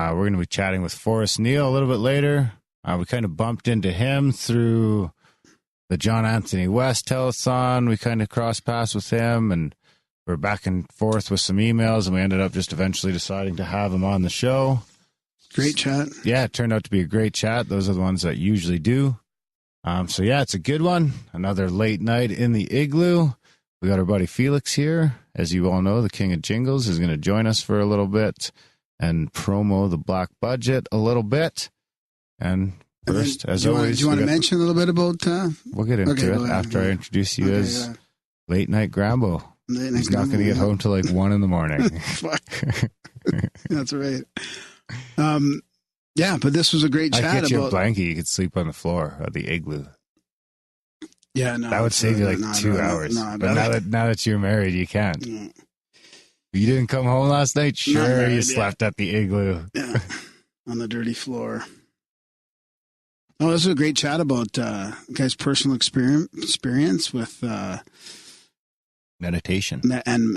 We're going to be chatting with Forrest Neal a little bit later. We kind of bumped into him through the John Anthony West telethon. We kind of crossed paths with him, and we're back and forth with some emails, and we ended up just eventually deciding to have him on the show. Great chat. Yeah, it turned out to be a great chat. Those are the ones that usually do. So, yeah, it's a good one. Another late night in the igloo. We got our buddy Felix here. As you all know, the King of Jingles is going to join us for a little bit and promo the Black Budget a little bit. And first, as always... Do you want to mention a little bit about... We'll get into it after I introduce you as Late Night Grambo. He's not going to get home till like 1 in the morning. Fuck. That's right. Yeah, but this was a great chat. I'd get you a blanket. You could sleep on the floor of the igloo. Yeah, no. That would save you like 2 hours. But now that you're married, you can't. No. You didn't come home last night? Sure, you slept at the igloo. Yeah, on the dirty floor. Oh, this was a great chat about guys' personal experience with meditation and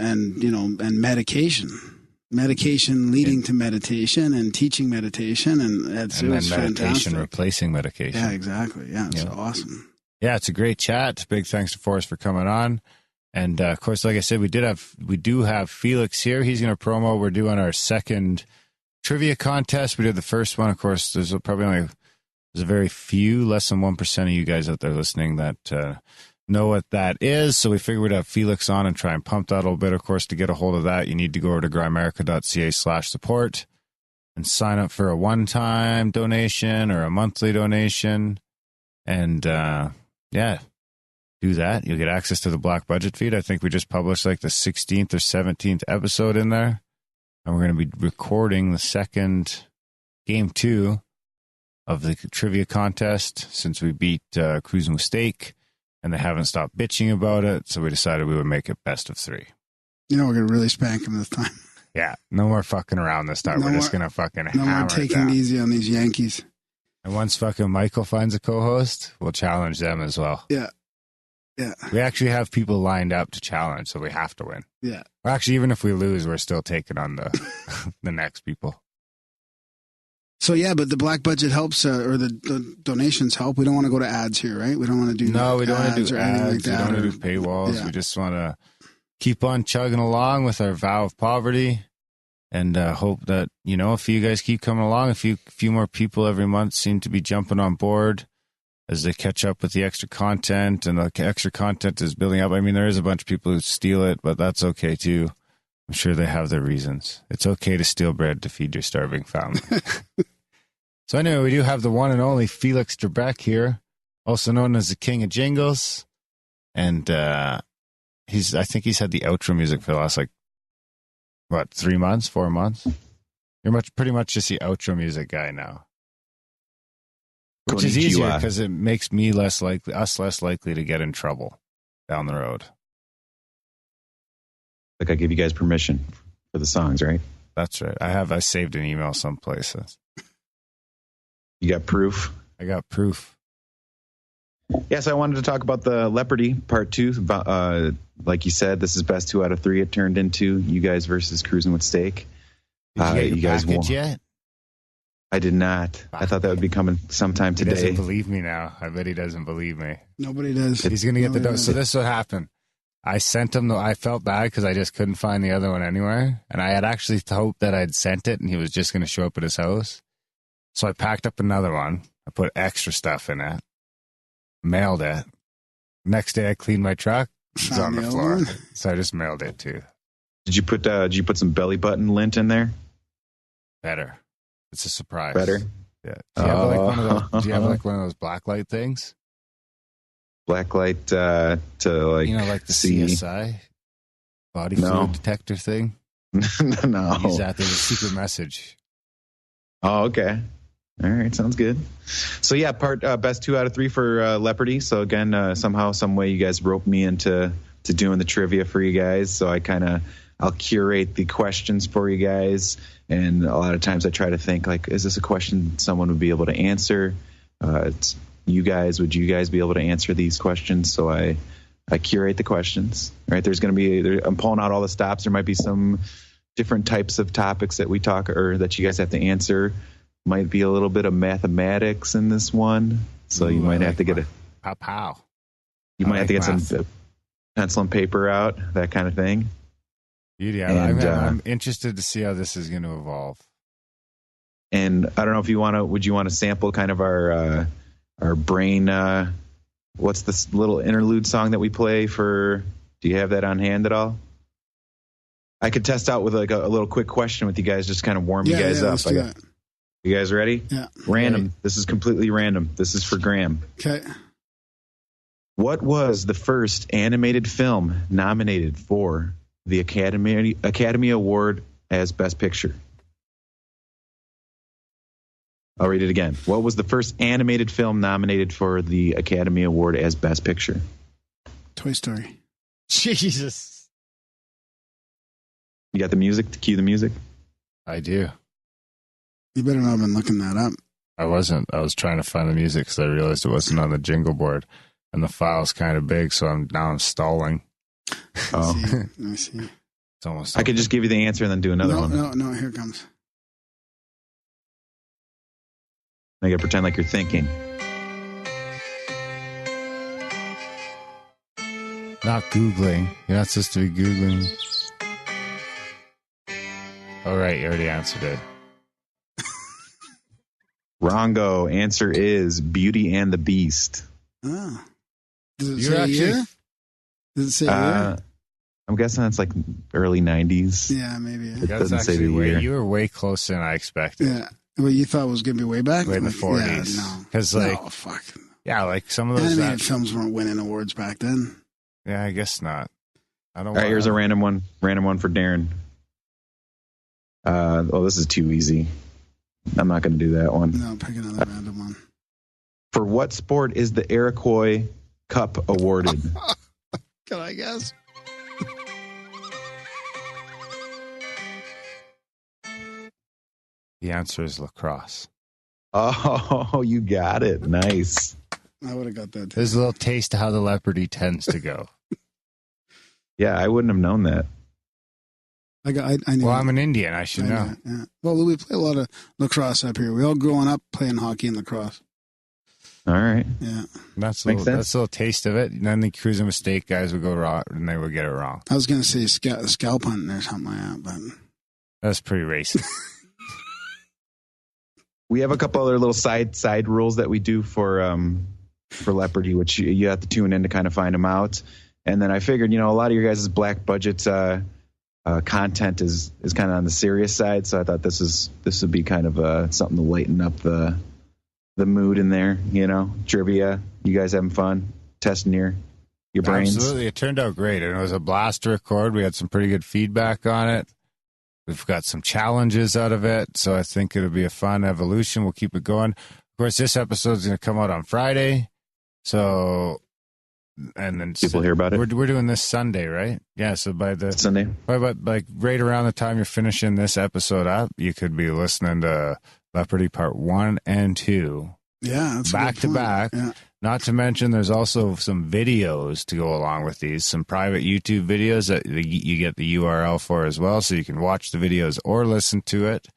medication. Medication leading to meditation and teaching meditation, and it was meditation fantastic. Replacing medication. Yeah, exactly. Yeah, it's awesome. Yeah, it's a great chat. Big thanks to Forrest for coming on. And of course, like I said, we do have Felix here. He's going to promo. We're doing our second trivia contest. We did the first one. Of course, there's a very few, less than 1% of you guys out there listening that know what that is. So we figured we'd have Felix on and try and pump that a little bit. Of course, to get a hold of that, you need to go over to grimerica.ca/support and sign up for a one-time donation or a monthly donation. And do that. You'll get access to the Black Budget feed. I think we just published like the 16th or 17th episode in there. And we're going to be recording the second game 2 of the trivia contest since we beat Cruising with Steak, and they haven't stopped bitching about it. So we decided we would make it best of 3. We're going to really spank them this time. Yeah. No more fucking around this time. We're just going to fucking hammer it down. No more taking it easy on these Yankees. And once fucking Michael finds a co-host, we'll challenge them as well. Yeah. Yeah. We actually have people lined up to challenge, so we have to win. Yeah. Well, actually, even if we lose, we're still taking on the the next people. So, yeah, but the Black Budget helps, or the donations help. We don't want to go to ads here, right? We don't want to do No, we don't want to do ads. Like we don't want to do paywalls. Yeah. We just want to keep on chugging along with our vow of poverty and hope that, if you guys keep coming along, a few more people every month seem to be jumping on board as they catch up with the extra content, and the extra content is building up. I mean, there is a bunch of people who steal it, but that's okay too. I'm sure they have their reasons. It's okay to steal bread to feed your starving family. So anyway, we do have the one and only Felix Trebek here, also known as the King of Jingles. And I think he's had the outro music for the last, 3 months, 4 months? You're pretty much just the outro music guy now. Which is easier because it makes us less likely to get in trouble down the road. I give you guys permission for the songs, right? That's right. I saved an email someplace. You got proof? I got proof. Yes, I wanted to talk about the Leopardy Part 2. Like you said, this is best 2 out of 3 it turned into. You guys versus Cruising with Steak. Did you get your package yet? I did not. I thought that would be coming sometime today. He doesn't believe me now. I bet he doesn't believe me. Nobody does. He's going to get the dose. So this is what happened. I sent him, I felt bad because I just couldn't find the other one anywhere. And I had actually hoped that I'd sent it and he was just going to show up at his house. So I packed up another one. I put extra stuff in it. Mailed it. Next day I cleaned my truck. It's on the floor. So I just mailed it too. Did you put some belly button lint in there? Better. It's a surprise. Better? Yeah. Do you have one of those blacklight things? Blacklight to like the see. CSI body fluid detector thing? No. Use that. There's a secret message. Oh, okay. All right, sounds good. So yeah, best 2 out of 3 for Leopardy. So again, somehow, some way, you guys roped me into doing the trivia for you guys. So I'll curate the questions for you guys, and a lot of times I try to think is this a question someone would be able to answer? It's you guys. Would you guys be able to answer these questions? So I curate the questions. Right, there's going to be. I'm pulling out all the stops. There might be some different types of topics that we talk or that you guys have to answer. Might be a little bit of mathematics in this one, so you might have to get You might have to get some pencil and paper out, that kind of thing. Beauty. I'm interested to see how this is going to evolve. And I don't know if you want to. Would you want to sample kind of our brain? What's this little interlude song that we play for? Do you have that on hand at all? I could test out with like a little quick question with you guys, just kind of warm you guys up. You guys ready? Yeah. Random. Right. This is completely random. This is for Graham. Okay. What was the first animated film nominated for the Academy Award as Best Picture? I'll read it again. What was the first animated film nominated for the Academy Award as Best Picture? Toy Story. Jesus. You got the music to cue the music? I do. You better not have been looking that up. I wasn't. I was trying to find the music because I realized it wasn't on the jingle board, and the file's kind of big, so I'm stalling. Oh, Let me see. It's almost. I could just give you the answer and then do another one. No, here it comes. I got to pretend like you're thinking. Not Googling. You're not supposed to be Googling. All right, you already answered it. Wrongo. Answer is Beauty and the Beast. Oh. Does it say a year? Does it say a year? I'm guessing it's like early 90s. Yeah, maybe. It doesn't say the year. You were way closer than I expected. Yeah. Well, you thought it was going to be way back? Way in the 40s. Yeah, no. Because fuck. Yeah, like some of those animated films weren't winning awards back then. Yeah, I guess not. I don't. All right, here's a random one. Random one for Darren. This is too easy. I'm not going to do that one. No, pick another random one. For what sport is the Iroquois Cup awarded? Can I guess? The answer is lacrosse. Oh, you got it. Nice. I would have got that too. There's a little taste of how the Leopardy tends to go. Yeah, I wouldn't have known that. I knew. Well, I'm an Indian. I should know. Yeah. Well, we play a lot of lacrosse up here. We all growing up playing hockey and lacrosse. All right. Yeah. That's a little taste of it. And then the cruising mistake guys would go wrong and they would get it wrong. I was going to say scalp hunting or something like that, but that's pretty racist. We have a couple other little side rules that we do for Leopardy, which you have to tune in to kind of find them out. And then I figured, a lot of your guys' black budget content is kind of on the serious side, so I thought this would be kind of something to lighten up the mood in there. Trivia. You guys having fun testing your brains? Absolutely, it turned out great, and it was a blast to record. We had some pretty good feedback on it. We've got some challenges out of it, so I think it'll be a fun evolution. We'll keep it going. Of course, this episode is going to come out on Friday, so. And then people hear about it. We're doing this Sunday, right? Yeah. So by the Sunday, like right around the time you're finishing this episode up, you could be listening to Leopardy Part 1 and 2. Yeah, that's back to back. Yeah. Not to mention, there's also some videos to go along with these. Some private YouTube videos that you get the URL for as well, so you can watch the videos or listen to it.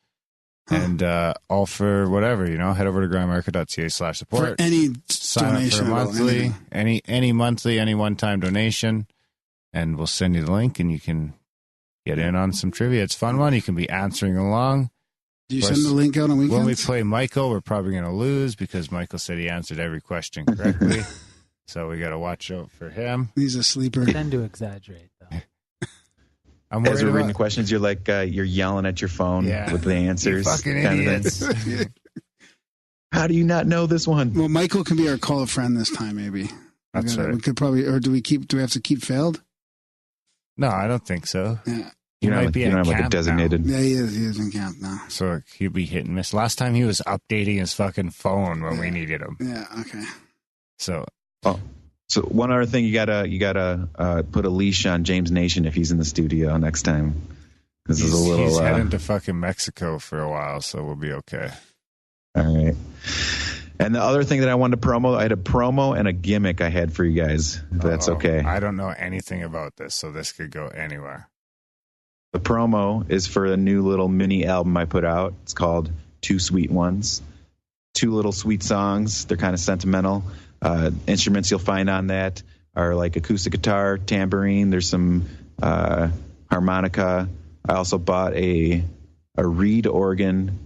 And all for whatever, head over to grimerica.ca/support. For any sign donation, up for a monthly, any monthly, any one-time donation, and we'll send you the link, and you can get in on some trivia. It's fun one. You can be answering along. Do you send the link out on weekends? When we play Michael, we're probably going to lose because Michael said he answered every question correctly. So we got to watch out for him. He's a sleeper. Tend to exaggerate, though. As we're reading the questions, you're like you're yelling at your phone with the answers. You fucking idiots. How do you not know this one? Well, Michael can be our call a friend this time, maybe. That's right. We could probably, or do we have to keep failed? No, I don't think so. Yeah. You might be in camp a designated. Now. Yeah, he is in camp now. So he'll be hit and miss. Last time he was updating his fucking phone when we needed him. Yeah. Okay. So. So one other thing, you gotta put a leash on James Nation if he's in the studio next time. He's heading to fucking Mexico for a while, so we'll be okay. All right. And the other thing that I wanted to promo, I had a promo and a gimmick I had for you guys. If that's okay. I don't know anything about this, so this could go anywhere. The promo is for a new little mini album I put out. It's called Two Sweet Ones. 2 little sweet songs. They're kind of sentimental. Instruments you'll find on that are like acoustic guitar, tambourine. There's some harmonica. I also bought a reed organ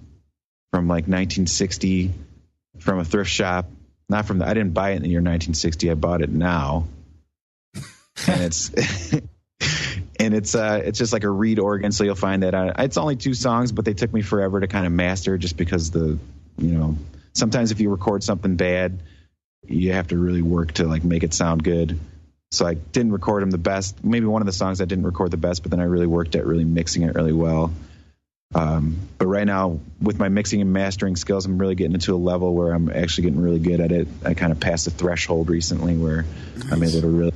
from like 1960 from a thrift shop. I didn't buy it in the year 1960. I bought it now. And it's it's just like a reed organ. So you'll find that it's only 2 songs, but they took me forever to kind of master, just because sometimes if you record something bad, you have to really work to like make it sound good. So I didn't record them the best. Maybe one of the songs I didn't record the best, but then I really worked at really mixing it really well. But right now, with my mixing and mastering skills, I'm really getting into a level where I'm actually getting really good at it. I kind of passed a threshold recently where I'm able to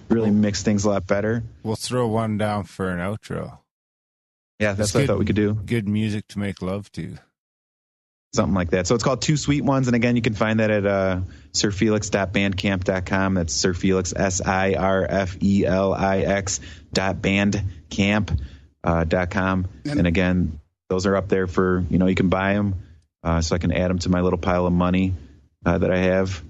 really mix things a lot better. We'll throw one down for an outro. Yeah, that's what I thought we could do. Good music to make love to. Something like that. So it's called Two Sweet Ones. And again, you can find that at sirfelix.bandcamp.com. That's Sir Felix, SIRFELIX.bandcamp.com. And again, those are up there for, you can buy them. So I can add them to my little pile of money that I have.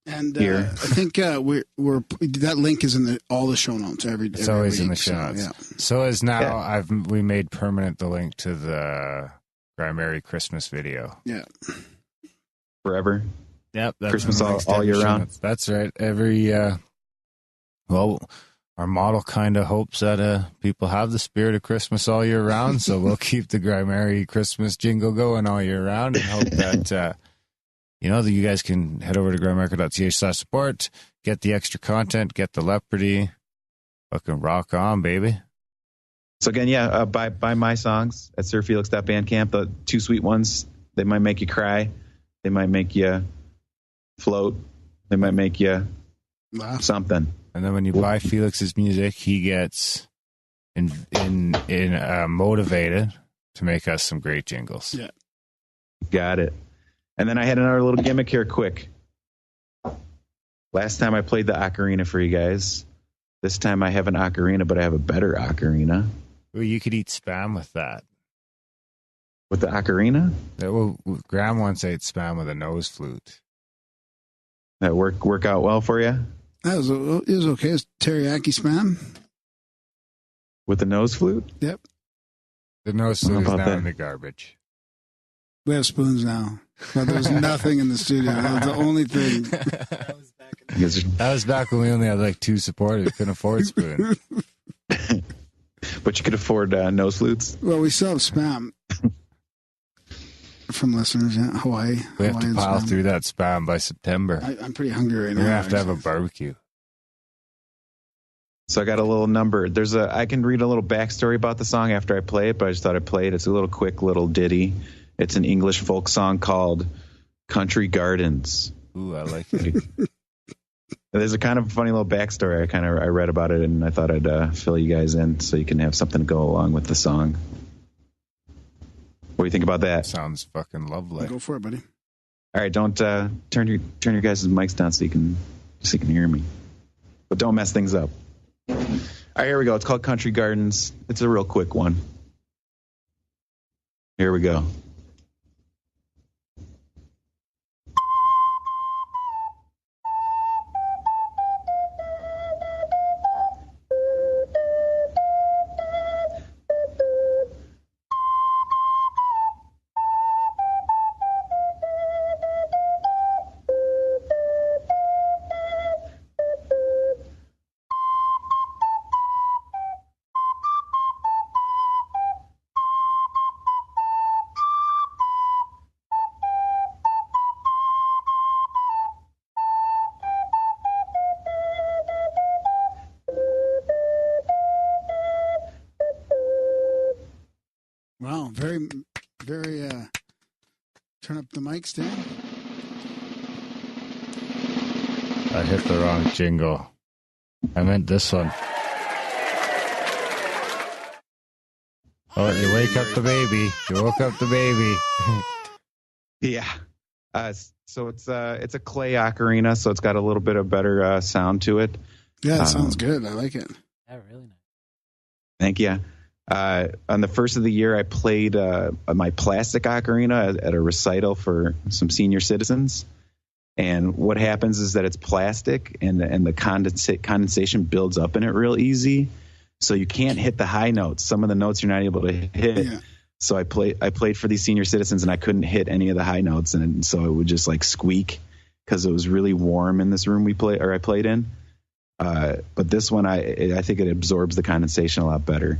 And here. I think we're that link is in all the show notes. It's always week, in the show notes. Yeah. So is now we made permanent the link to the Grimerica Christmas video. Yeah. Forever. Yep. That's Christmas all year round. That's right. Every our model kind of hopes that people have the spirit of Christmas all year round. So we'll keep the Grimerica Christmas jingle going all year round and hope that that you guys can head over to grimerica.ca/support, get the extra content, get the leopardy, fucking rock on, baby. So again, buy my songs at sirfelix.bandcamp. The Two Sweet Ones, they might make you cry, they might make you float, they might make you something. And then when you buy Felix's music, he gets motivated to make us some great jingles. Yeah, got it. And then I had another little gimmick here, quick. Last time I played the ocarina for you guys. This time I have an ocarina, but I have a better ocarina. Well, you could eat Spam with that. With the ocarina? Well, Graham once ate Spam with a nose flute. That work out well for you? It was okay. It's teriyaki Spam. With the nose flute? Yep. The nose flute is now in the garbage. We have spoons now. But there was nothing in the studio. That was the only thing. That was back when we only had like 2 supporters. We couldn't afford spoon. But you could afford nose flutes? Well, we still have Spam from listeners in Hawaii. We have to pile through that Spam by September. I'm pretty hungry right now. We're going to have a barbecue. So I got a little number. I can read a little backstory about the song after I play it, but I just thought I'd play it. It's a little quick little ditty. It's an English folk song called Country Gardens. Ooh, I like it. There's a kind of funny little backstory. I read about it, and I thought I'd fill you guys in so you can have something to go along with the song. What do you think about that? Sounds fucking lovely. Go for it, buddy. All right, don't turn your guys' mics down so you can hear me, but don't mess things up. All right, here we go. It's called Country Gardens. It's a real quick one. Here we go. Wow, very, very, turn up the mics, Dan. I hit the wrong jingle. I meant this one. Oh, you wake up the baby. You woke up the baby. Yeah. So it's a clay ocarina, so it's got a little bit of better sound to it. Yeah, it sounds good. I like it. Yeah, really nice. Thank you. On the first of the year, I played my plastic ocarina at a recital for some senior citizens. And what happens is that it's plastic, and the condensation builds up in it real easy. So you can't hit the high notes. Some of the notes you're not able to hit. Yeah. So I played for these senior citizens, and I couldn't hit any of the high notes, and so it would just like squeak because it was really warm in this room I played in. But this one, I think it absorbs the condensation a lot better.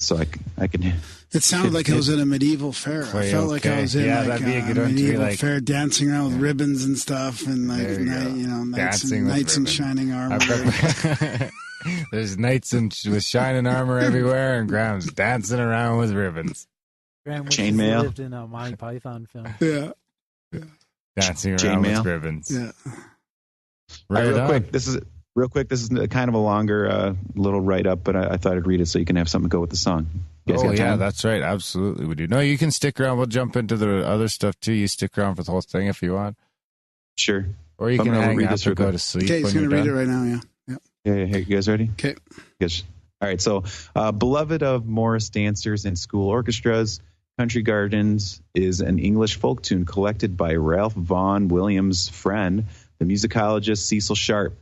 So I can. It sounded like I was at a medieval fair. I felt like I was in that'd be a good a one medieval to be fair, dancing around with ribbons and stuff, and knights in shining armor. There's knights with shining armor everywhere, and Graham's dancing around with ribbons. Graham chainmail lived in a Monty Python film. Yeah. Dancing around with ribbons. Yeah. Real quick, this is kind of a longer little write-up, but I thought I'd read it so you can have something to go with the song. Yeah, that's right. Absolutely, we do. No, you can stick around. We'll jump into the other stuff, too. You stick around for the whole thing if you want. Sure. Or you can hang out and go to sleep. Okay, he's going to read it right now, yeah. Yeah, hey, you guys ready? Okay. Yes. All right, so beloved of Morris dancers and school orchestras, Country Gardens is an English folk tune collected by Ralph Vaughan Williams' friend, the musicologist Cecil Sharp.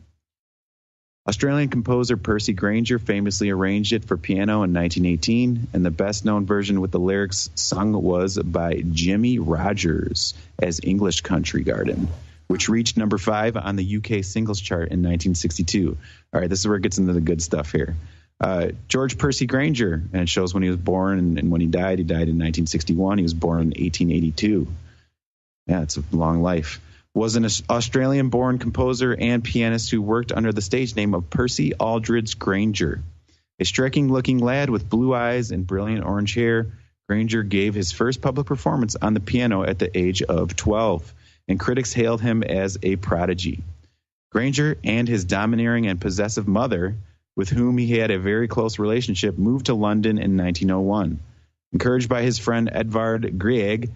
Australian composer Percy Grainger famously arranged it for piano in 1918, and the best-known version with the lyrics sung was by Jimmy Rogers as English Country Garden, which reached number 5 on the UK singles chart in 1962. All right, this is where it gets into the good stuff here. George Percy Grainger, and it shows when he was born and when he died. He died in 1961. He was born in 1882. Yeah, it's a long life. Was an Australian-born composer and pianist who worked under the stage name of Percy Aldridge Grainger. A striking-looking lad with blue eyes and brilliant orange hair, Grainger gave his first public performance on the piano at the age of 12, and critics hailed him as a prodigy. Grainger and his domineering and possessive mother, with whom he had a very close relationship, moved to London in 1901. Encouraged by his friend Edvard Grieg,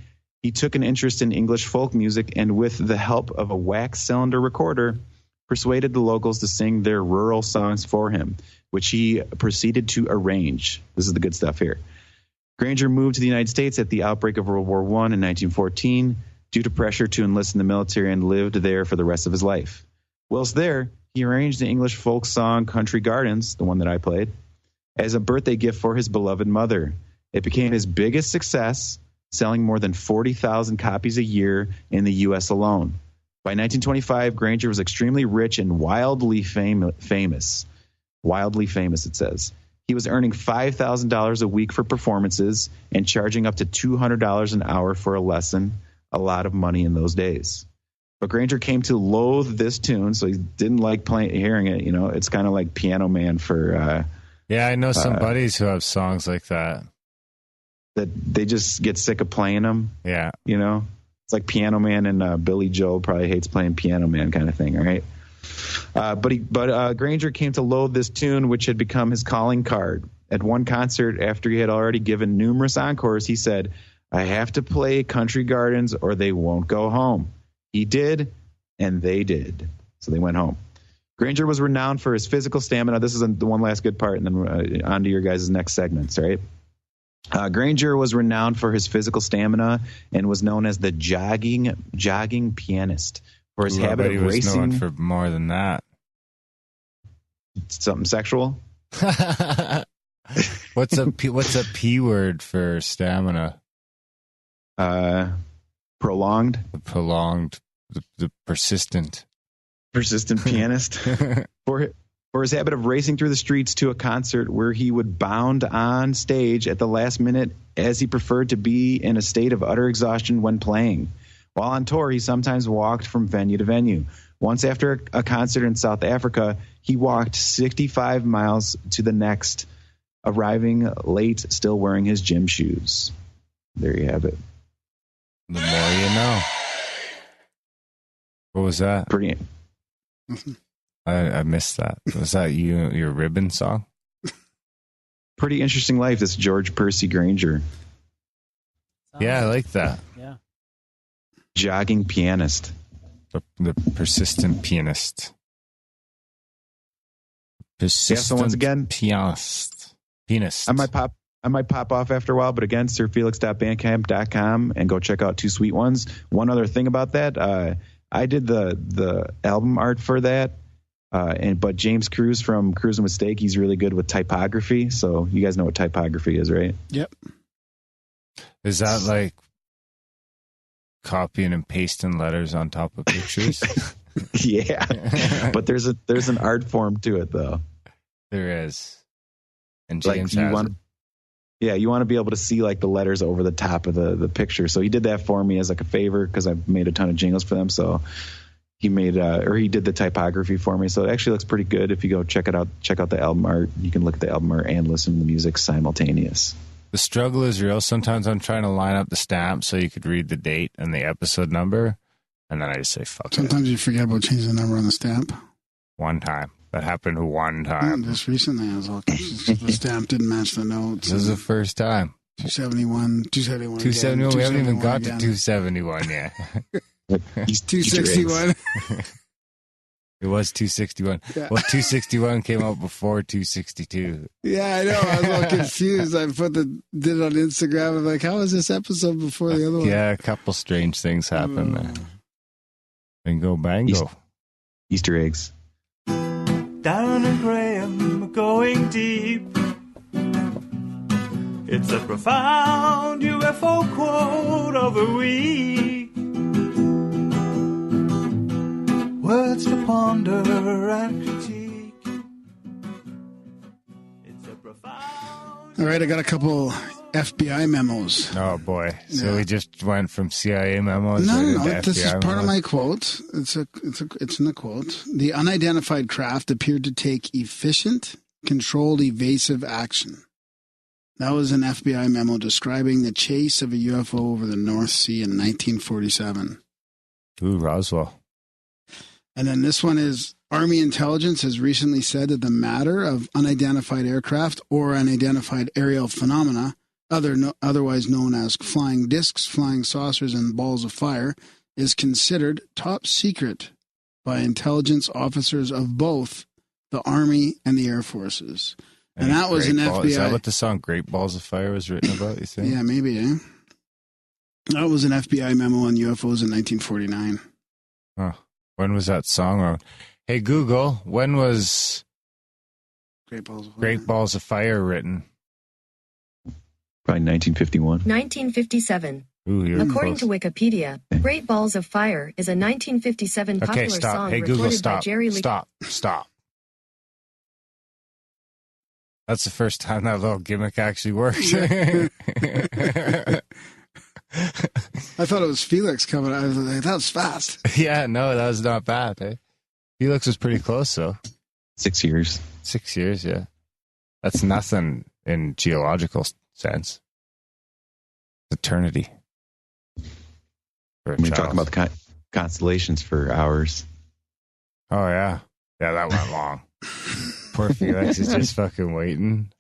he took an interest in English folk music and, with the help of a wax cylinder recorder, persuaded the locals to sing their rural songs for him, which he proceeded to arrange. This is the good stuff here. Grainger moved to the United States at the outbreak of World War I in 1914 due to pressure to enlist in the military, and lived there for the rest of his life. Whilst there, he arranged the English folk song Country Gardens, the one that I played, as a birthday gift for his beloved mother. It became his biggest success, selling more than 40,000 copies a year in the U.S. alone. By 1925, Grainger was extremely rich and wildly famous. Wildly famous, it says. He was earning $5,000 a week for performances and charging up to $200 an hour for a lesson, a lot of money in those days. But Grainger came to loathe this tune, so he didn't like hearing it. You know, it's kind of like Piano Man for... yeah, I know some buddies who have songs like that. That they just get sick of playing them. Yeah. You know? It's like Piano Man, and Billy Joel probably hates playing Piano Man kind of thing, all right? But Grainger came to loathe this tune, which had become his calling card. At one concert, after he had already given numerous encores, he said, "I have to play Country Gardens or they won't go home." He did, and they did. So they went home. Grainger was renowned for his physical stamina. This is the one last good part, and then on to your guys' next segments, right? Grainger was renowned for his physical stamina and was known as the jogging pianist for his habit of racing. Known for more than that. Something sexual? What's a P word for stamina? Prolonged. The persistent pianist. For his habit of racing through the streets to a concert where he would bound on stage at the last minute, as he preferred to be in a state of utter exhaustion when playing. While on tour, he sometimes walked from venue to venue. Once, after a concert in South Africa, he walked 65 miles to the next, arriving late, still wearing his gym shoes. There you have it. The more you know. What was that? Pretty. I missed that. Was that your ribbon song? Pretty interesting life. This George Percy Grainger. Yeah, I like that. Yeah. Jogging pianist. The persistent pianist. Persistent so once again, pianist. On my I might pop off after a while, but again, sirfelix.bandcamp.com and go check out Two Sweet Ones. One other thing about that, I did the album art for that, but James Cruz from Cruz and Mistake, he's really good with typography. So you guys know what typography is, right? Yep. Is that like copying and pasting letters on top of pictures? Yeah, but there's an art form to it though. There is, and James like has it. Yeah, you want to be able to see like the letters over the top of the picture. So he did that for me as like a favor because I've made a ton of jingles for them. So he made he did the typography for me. So it actually looks pretty good. If you go check out the album art, you can look at the album art and listen to the music simultaneous. The struggle is real. Sometimes I'm trying to line up the stamp so you could read the date and the episode number, and then I just say fuck Sometimes you forget about changing the number on the stamp. One time. That happened one time. Just recently, I was all the stamp didn't match the notes. This is the first time. 271. 271. We haven't even got to 271 yet. He's 261. It was 261. Yeah. Well, 261 came out before 262. Yeah, I know. I was all confused. I did it on Instagram. I'm like, how was this episode before the other one? Yeah, a couple strange things happened there. Bingo, bango. Easter eggs. Down in Graham, going deep. It's a profound UFO quote of the week. Words to ponder and critique. It's a profound... All right, I got a couple FBI memos. Oh, boy. So we just went from CIA memos No, to this is FBI part of memos? my quote. It's in the quote. The unidentified craft appeared to take efficient, controlled, evasive action. That was an FBI memo describing the chase of a UFO over the North Sea in 1947. Ooh, Roswell. And then this one is Army intelligence has recently said that the matter of unidentified aircraft or unidentified aerial phenomena, otherwise known as flying discs, flying saucers, and balls of fire, is considered top secret by intelligence officers of both the Army and the Air Forces. And that was an FBI. Is that what the song Great Balls of Fire was written about, you think? Yeah, maybe, eh? That was an FBI memo on UFOs in 1949. Huh. When was that song wrote? Hey, Google, when was Great Balls of Fire, Great Balls of Fire written? Probably 1951. 1957. Ooh, you're According close. to Wikipedia, Great Balls of Fire is a 1957 popular Okay, stop. song Hey, recorded Google, by stop. Jerry Lee. Stop. That's the first time that little gimmick actually worked. I thought it was Felix coming. I was like, that was fast. Yeah, no, that was not bad. Eh? Felix was pretty close, though. 6 years. 6 years, yeah. That's nothing in geological sense. Eternity. We talking about the constellations for hours. Oh, yeah. Yeah, that went long. Poor Felix is just fucking waiting.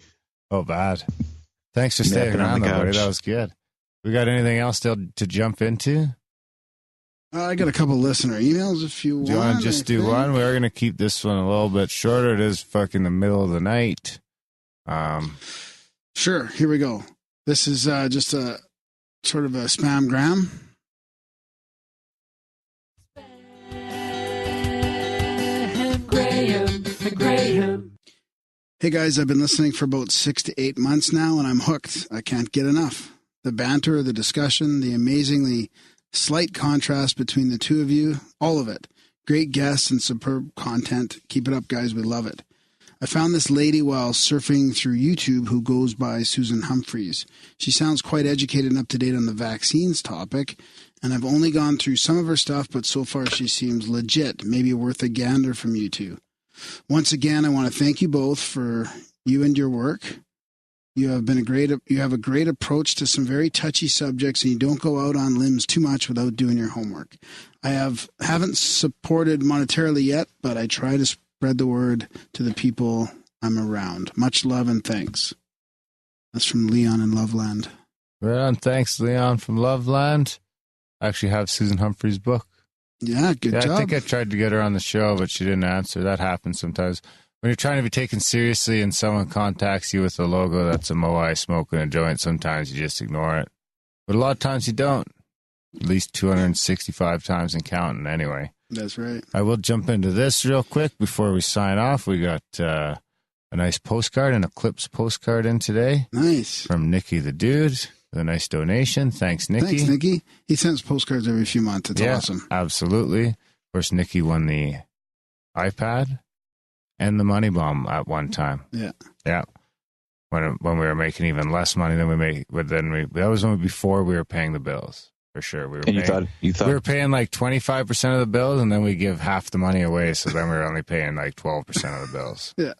Oh, bad. Thanks for staying around, though, buddy. That was good. We got anything else to jump into? I got a couple listener emails if you want. Do you want to just do one? We're going to keep this one a little bit shorter. It is fucking the middle of the night. Sure, here we go. This is just a sort of a spam-gram. Graham. Hey guys, I've been listening for about 6 to 8 months now, and I'm hooked. I can't get enough. The banter, the discussion, the amazingly slight contrast between the two of you, all of it. Great guests and superb content. Keep it up, guys. We love it. I found this lady while surfing through YouTube who goes by Susan Humphreys. She sounds quite educated and up to date on the vaccines topic, and I've only gone through some of her stuff, but so far she seems legit, maybe worth a gander from you two. Once again, I want to thank you both for you and your work. You have a great approach to some very touchy subjects, and you don't go out on limbs too much without doing your homework. I haven't supported monetarily yet, but I try to spread the word to the people I'm around. Much love and thanks. That's from Leon in Loveland. Right on. Thanks, Leon from Loveland. I actually have Susan Humphrey's book. Yeah, good job. I think I tried to get her on the show, but she didn't answer. That happens sometimes. when you're trying to be taken seriously and someone contacts you with a logo that's a Moai smoking a joint, sometimes you just ignore it. But a lot of times you don't. At least 265 times and counting anyway. That's right. I will jump into this real quick before we sign off. We got a nice postcard, an Eclipse postcard in today. Nice. From Nikki the Dude. With a nice donation. Thanks, Nikki. Thanks, Nikki. He sends postcards every few months. It's awesome. Absolutely. Of course, Nikki won the iPad and the money bomb at one time. Yeah. Yeah. When we were making even less money than we make, but then that was before we were paying the bills. For sure. We were paying like 25% of the bills, and then we give half the money away, so then we were only paying like 12% of the bills. Yeah.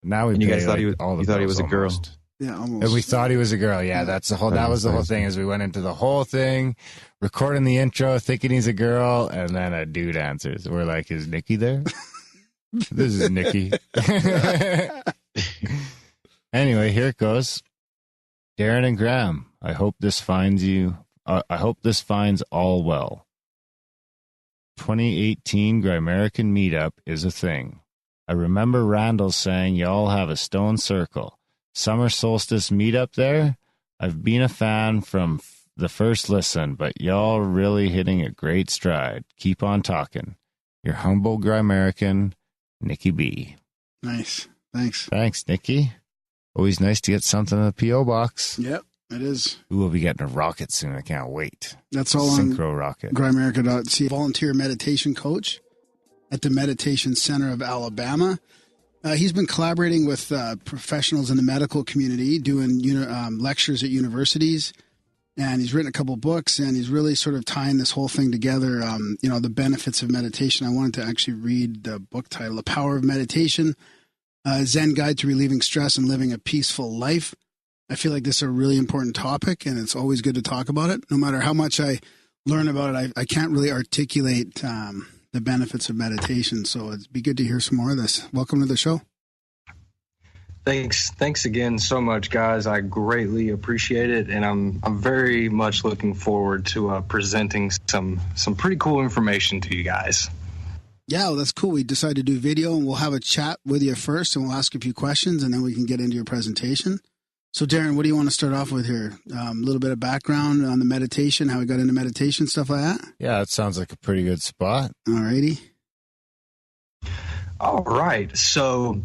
Now we and you pay guys thought all the bills. You thought he was a girl. Yeah, almost. And we thought he was a girl. Yeah, that's the whole. That was the whole thing. Is we went into the whole thing, recording the intro, thinking he's a girl, and then a dude answers. We're like, "Is Nikki there?" This is Nikki. Anyway, here it goes. Darren and Graham, I hope this finds all well. 2018 Grimerican meetup is a thing. I remember Randall saying y'all have a stone circle. Summer solstice meetup there? I've been a fan from the first listen, but y'all really hitting a great stride. Keep on talking. Your humble Grimerican, Nikki B. Nice. Thanks. Thanks, Nikki. Always nice to get something in the P.O. box. Yep, it is. We will be getting a rocket soon. I can't wait. That's all Synchro on rocket. Grimerica.ca. Volunteer meditation coach at the Meditation Center of Alabama. He's been collaborating with professionals in the medical community, doing lectures at universities, and he's written a couple books, and he's really sort of tying this whole thing together, the benefits of meditation. I wanted to actually read the book title, The Power of Meditation, Zen Guide to Relieving Stress and Living a Peaceful Life. I feel like this is a really important topic, and it's always good to talk about it. No matter how much I learn about it, I can't really articulate the benefits of meditation. So it'd be good to hear some more of this. Welcome to the show. Thanks again so much, guys. I greatly appreciate it, and I'm very much looking forward to presenting some pretty cool information to you guys. Yeah, well, that's cool. We decided to do video, and we'll have a chat with you first, and we'll ask a few questions, and then we can get into your presentation. So, Darren, what do you want to start off with here? A little bit of background on the meditation, how we got into meditation, stuff like that? Yeah, that sounds like a pretty good spot. All righty. All right. So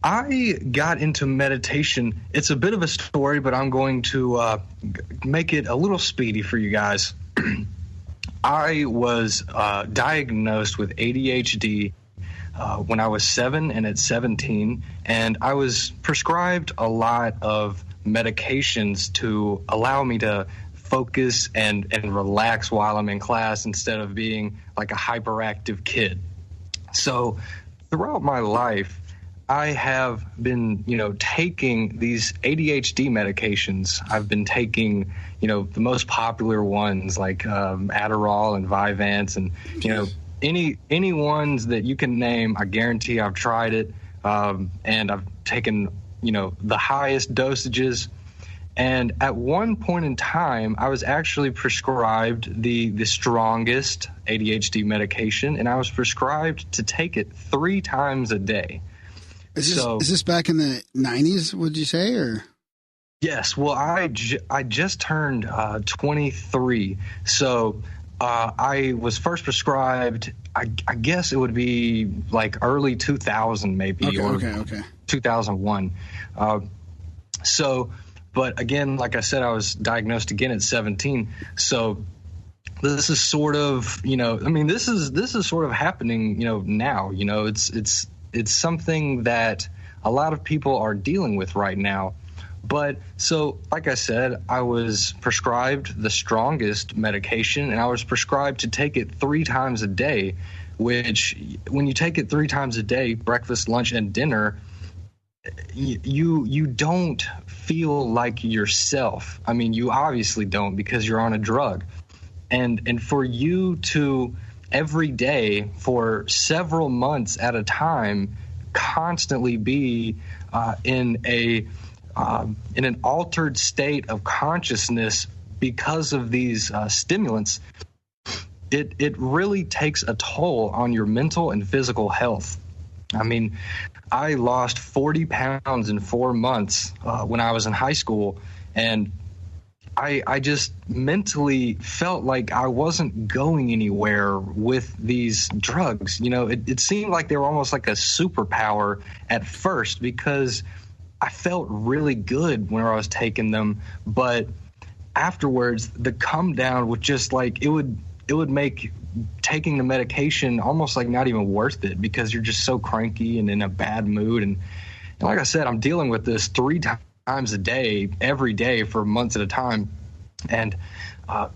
I got into meditation. It's a bit of a story, but I'm going to make it a little speedy for you guys. I was diagnosed with ADHD when I was 7 and at 17, and I was prescribed a lot of medications to allow me to focus and relax while I'm in class instead of being like a hyperactive kid. So throughout my life, I have been, taking these ADHD medications. I've been taking, the most popular ones like Adderall and Vyvanse and, any ones that you can name. I guarantee I've tried it. And I've taken, the highest dosages. And at one point in time, I was actually prescribed the strongest ADHD medication, and I was prescribed to take it 3 times a day. Is this back in the 90s, would you say, or? Yes. Well, I just turned 23. So I was first prescribed, I guess it would be like early 2000 maybe, okay. 2001. But again, like I said, I was diagnosed again at 17. So this is sort of, this is sort of happening, now. It's something that a lot of people are dealing with right now. But so, like I said, I was prescribed the strongest medication, and I was prescribed to take it 3 times a day, which when you take it 3 times a day, breakfast, lunch, and dinner, you don't feel like yourself. I mean, you obviously don't because you're on a drug. And for you to every day for several months at a time constantly be in an altered state of consciousness because of these stimulants, it really takes a toll on your mental and physical health. I mean, I lost 40 pounds in 4 months when I was in high school, and I just mentally felt like I wasn't going anywhere with these drugs. You know, it seemed like they were almost like a superpower at first, because I felt really good when I was taking them, but afterwards the come down was just like it would make taking the medication almost like not even worth it, because you're just so cranky and in a bad mood. And like I said, I'm dealing with this 3 times a day, every day for months at a time. And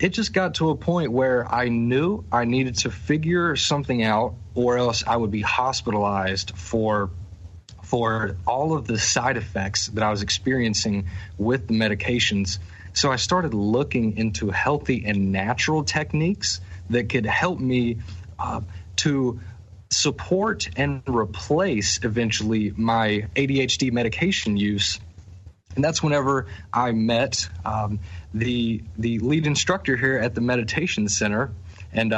it just got to a point where I knew I needed to figure something out, or else I would be hospitalized for all of the side effects that I was experiencing with the medications. So I started looking into healthy and natural techniques that could help me to support and replace eventually my ADHD medication use. And that's whenever I met the lead instructor here at the meditation center. And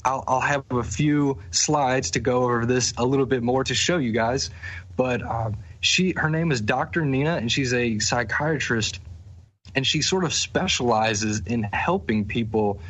I'll have a few slides to go over this a little bit more to show you guys. But her name is Dr. Nina, and she's a psychiatrist. And she sort of specializes in helping people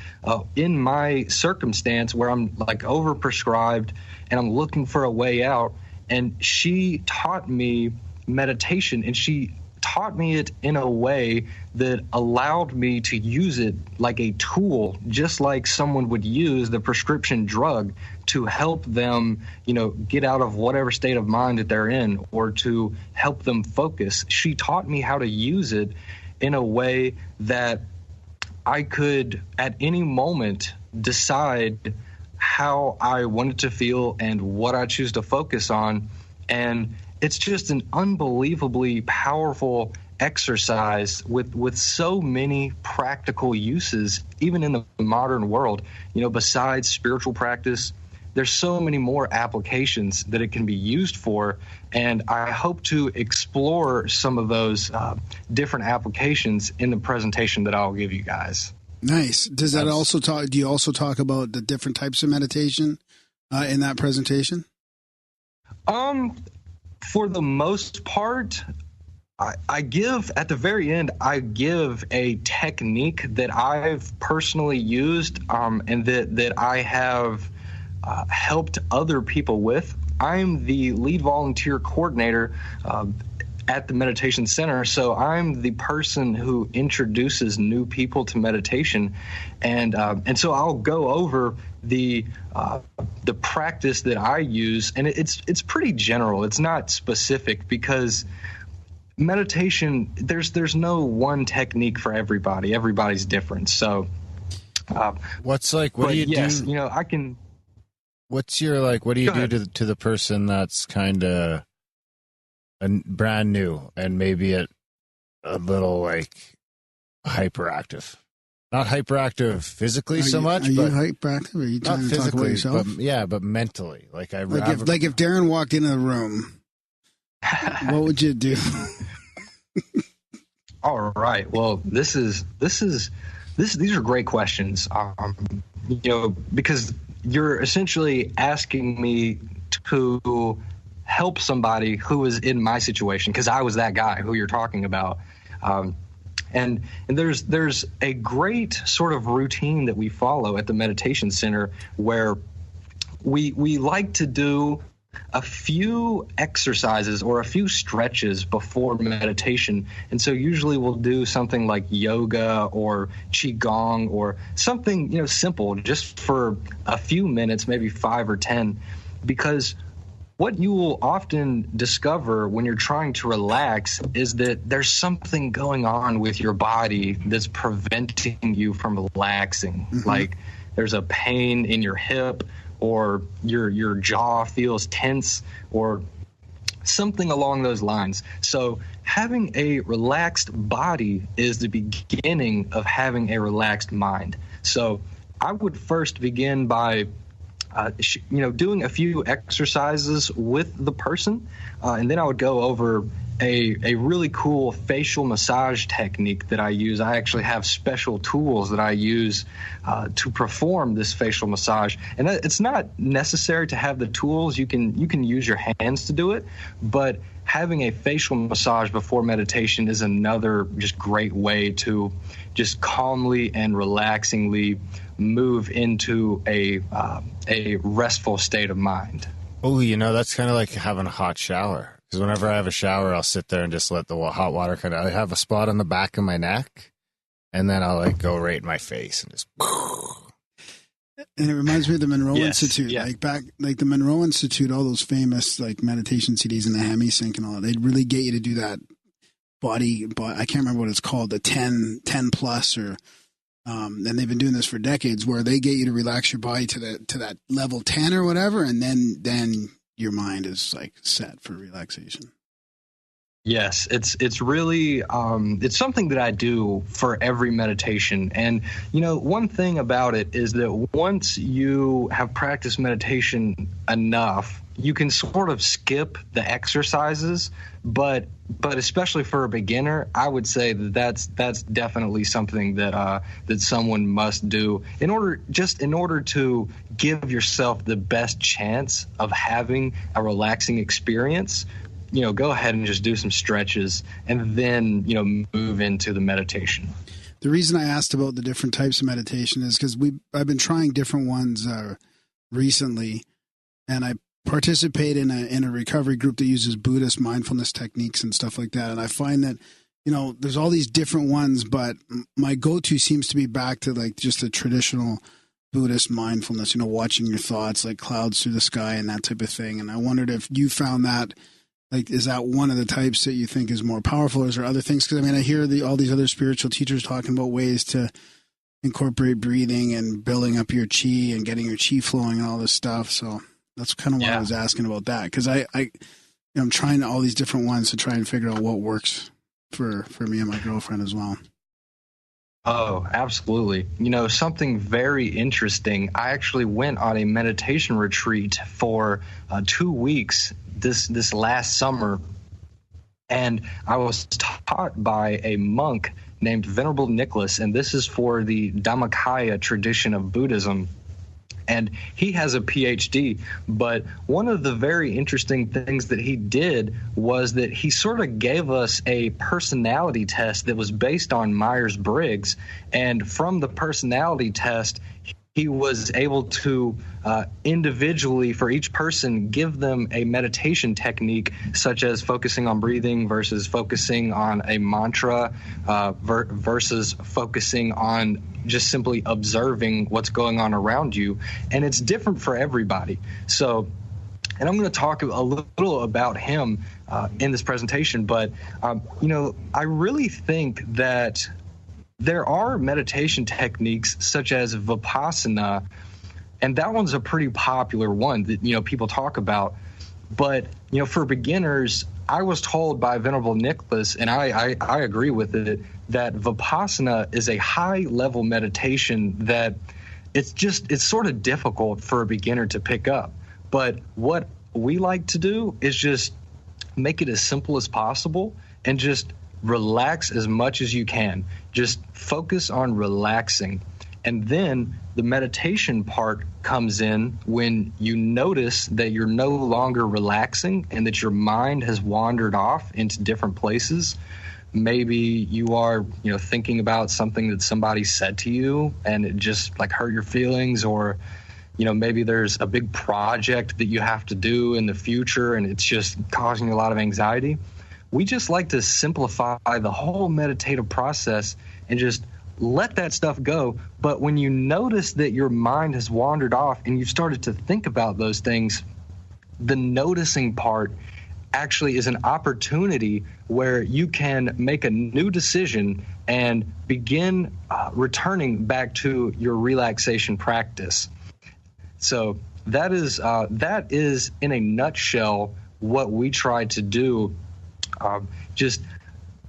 in my circumstance where I'm like overprescribed and I'm looking for a way out. And she taught me meditation, and she taught me it in a way that allowed me to use it like a tool, just like someone would use the prescription drug to help them, you know, get out of whatever state of mind that they're in, or to help them focus. She taught me how to use it in a way that I could at any moment decide how I wanted to feel and what I choose to focus on. And it's just an unbelievably powerful exercise with so many practical uses, even in the modern world. You know, besides spiritual practice, there's so many more applications that it can be used for, and I hope to explore some of those different applications in the presentation that I'll give you guys. Nice. Does that also talk? Do you also talk about the different types of meditation in that presentation? For the most part, I give at the very end. I give a technique that I've personally used, and that I have helped other people with. I'm the lead volunteer coordinator at the meditation center, so I'm the person who introduces new people to meditation, and so I'll go over the practice that I use, and it's pretty general. It's not specific, because meditation, there's no one technique for everybody. Everybody's different. So what do you do? You know, I can. What do you do to the person that's kind of brand new and maybe a little like hyperactive? Not hyperactive phically so much, are but you hyperactive? Or are you trying to talk about yourself? But mentally, like if Darren walked into the room, what would you do? All right. Well, these are great questions. You know, because you're essentially asking me to help somebody who is in my situation, because I was that guy who you're talking about. And there's a great sort of routine that we follow at the meditation center, where we like to do a few exercises or a few stretches before meditation. And so usually we'll do something like yoga or qigong or something, you know, simple, just for a few minutes, maybe 5 or 10, because what you will often discover when you're trying to relax is that there's something going on with your body that's preventing you from relaxing. Mm-hmm. Like there's a pain in your hip, or your jaw feels tense, or something along those lines. So having a relaxed body is the beginning of having a relaxed mind. So I would first begin by doing a few exercises with the person, and then I would go over a really cool facial massage technique that I use. I actually have special tools that I use to perform this facial massage, and it's not necessary to have the tools. You can use your hands to do it, but having a facial massage before meditation is another just great way to just calmly and relaxingly move into a restful state of mind. Oh, that's kind of like having a hot shower. Because whenever I have a shower, I'll sit there and just let the hot water I have a spot on the back of my neck, and then I'll go right in my face and just. And it reminds me of the Monroe Yes, Institute, yeah. like the Monroe Institute, all those famous meditation CDs and the Hemi-Sync and all that. They'd really get you to do that body. I can't remember what it's called, the 10 plus, or and they've been doing this for decades, where they get you to relax your body to that level 10 or whatever, and then your mind is set for relaxation. Yes, it's really it's something that I do for every meditation. And one thing about it is that once you have practiced meditation enough, you can sort of skip the exercises, but especially for a beginner, I would say that's definitely something that someone must do in order to give yourself the best chance of having a relaxing experience. Go ahead and just do some stretches and then, move into the meditation. The reason I asked about the different types of meditation is because I've been trying different ones recently, and I participate in a recovery group that uses Buddhist mindfulness techniques and stuff like that. And I find that, there's all these different ones, but my go-to seems to be back to just the traditional Buddhist mindfulness, watching your thoughts like clouds through the sky and that type of thing. And I wondered if you found that, is that one of the types that you think is more powerful, or is there other things? Because I hear all these other spiritual teachers talking about ways to incorporate breathing and building up your chi and getting your chi flowing and all this stuff. So that's kind of why I was asking about that, because I'm trying all these different ones to try and figure out what works for me and my girlfriend as well. Oh, absolutely. Something very interesting. I actually went on a meditation retreat for 2 weeks this last summer, and I was taught by a monk named Venerable Nicholas, and this is for the Dhammakaya tradition of Buddhism. And he has a PhD, but one of the very interesting things that he did was that he sort of gave us a personality test that was based on Myers-Briggs. And from the personality test, he was able to individually, for each person, give them a meditation technique, such as focusing on breathing versus focusing on a mantra versus focusing on just simply observing what's going on around you. And it's different for everybody. So, and I'm going to talk a little about him in this presentation, but, I really think that there are meditation techniques such as Vipassana, and that one's a pretty popular one that, people talk about. But, for beginners, I was told by Venerable Nicholas, and I agree with it, that Vipassana is a high-level meditation that it's sort of difficult for a beginner to pick up. But what we like to do is just make it as simple as possible and just relax as much as you can. Just focus on relaxing. And then the meditation part comes in when you notice that you're no longer relaxing and that your mind has wandered off into different places. Maybe you are, thinking about something that somebody said to you and it just hurt your feelings, or, maybe there's a big project that you have to do in the future and it's just causing you a lot of anxiety. We just like to simplify the whole meditative process and just let that stuff go. But when you notice that your mind has wandered off and you've started to think about those things, the noticing part actually is an opportunity where you can make a new decision and begin returning back to your relaxation practice. So that is in a nutshell what we try to do. Just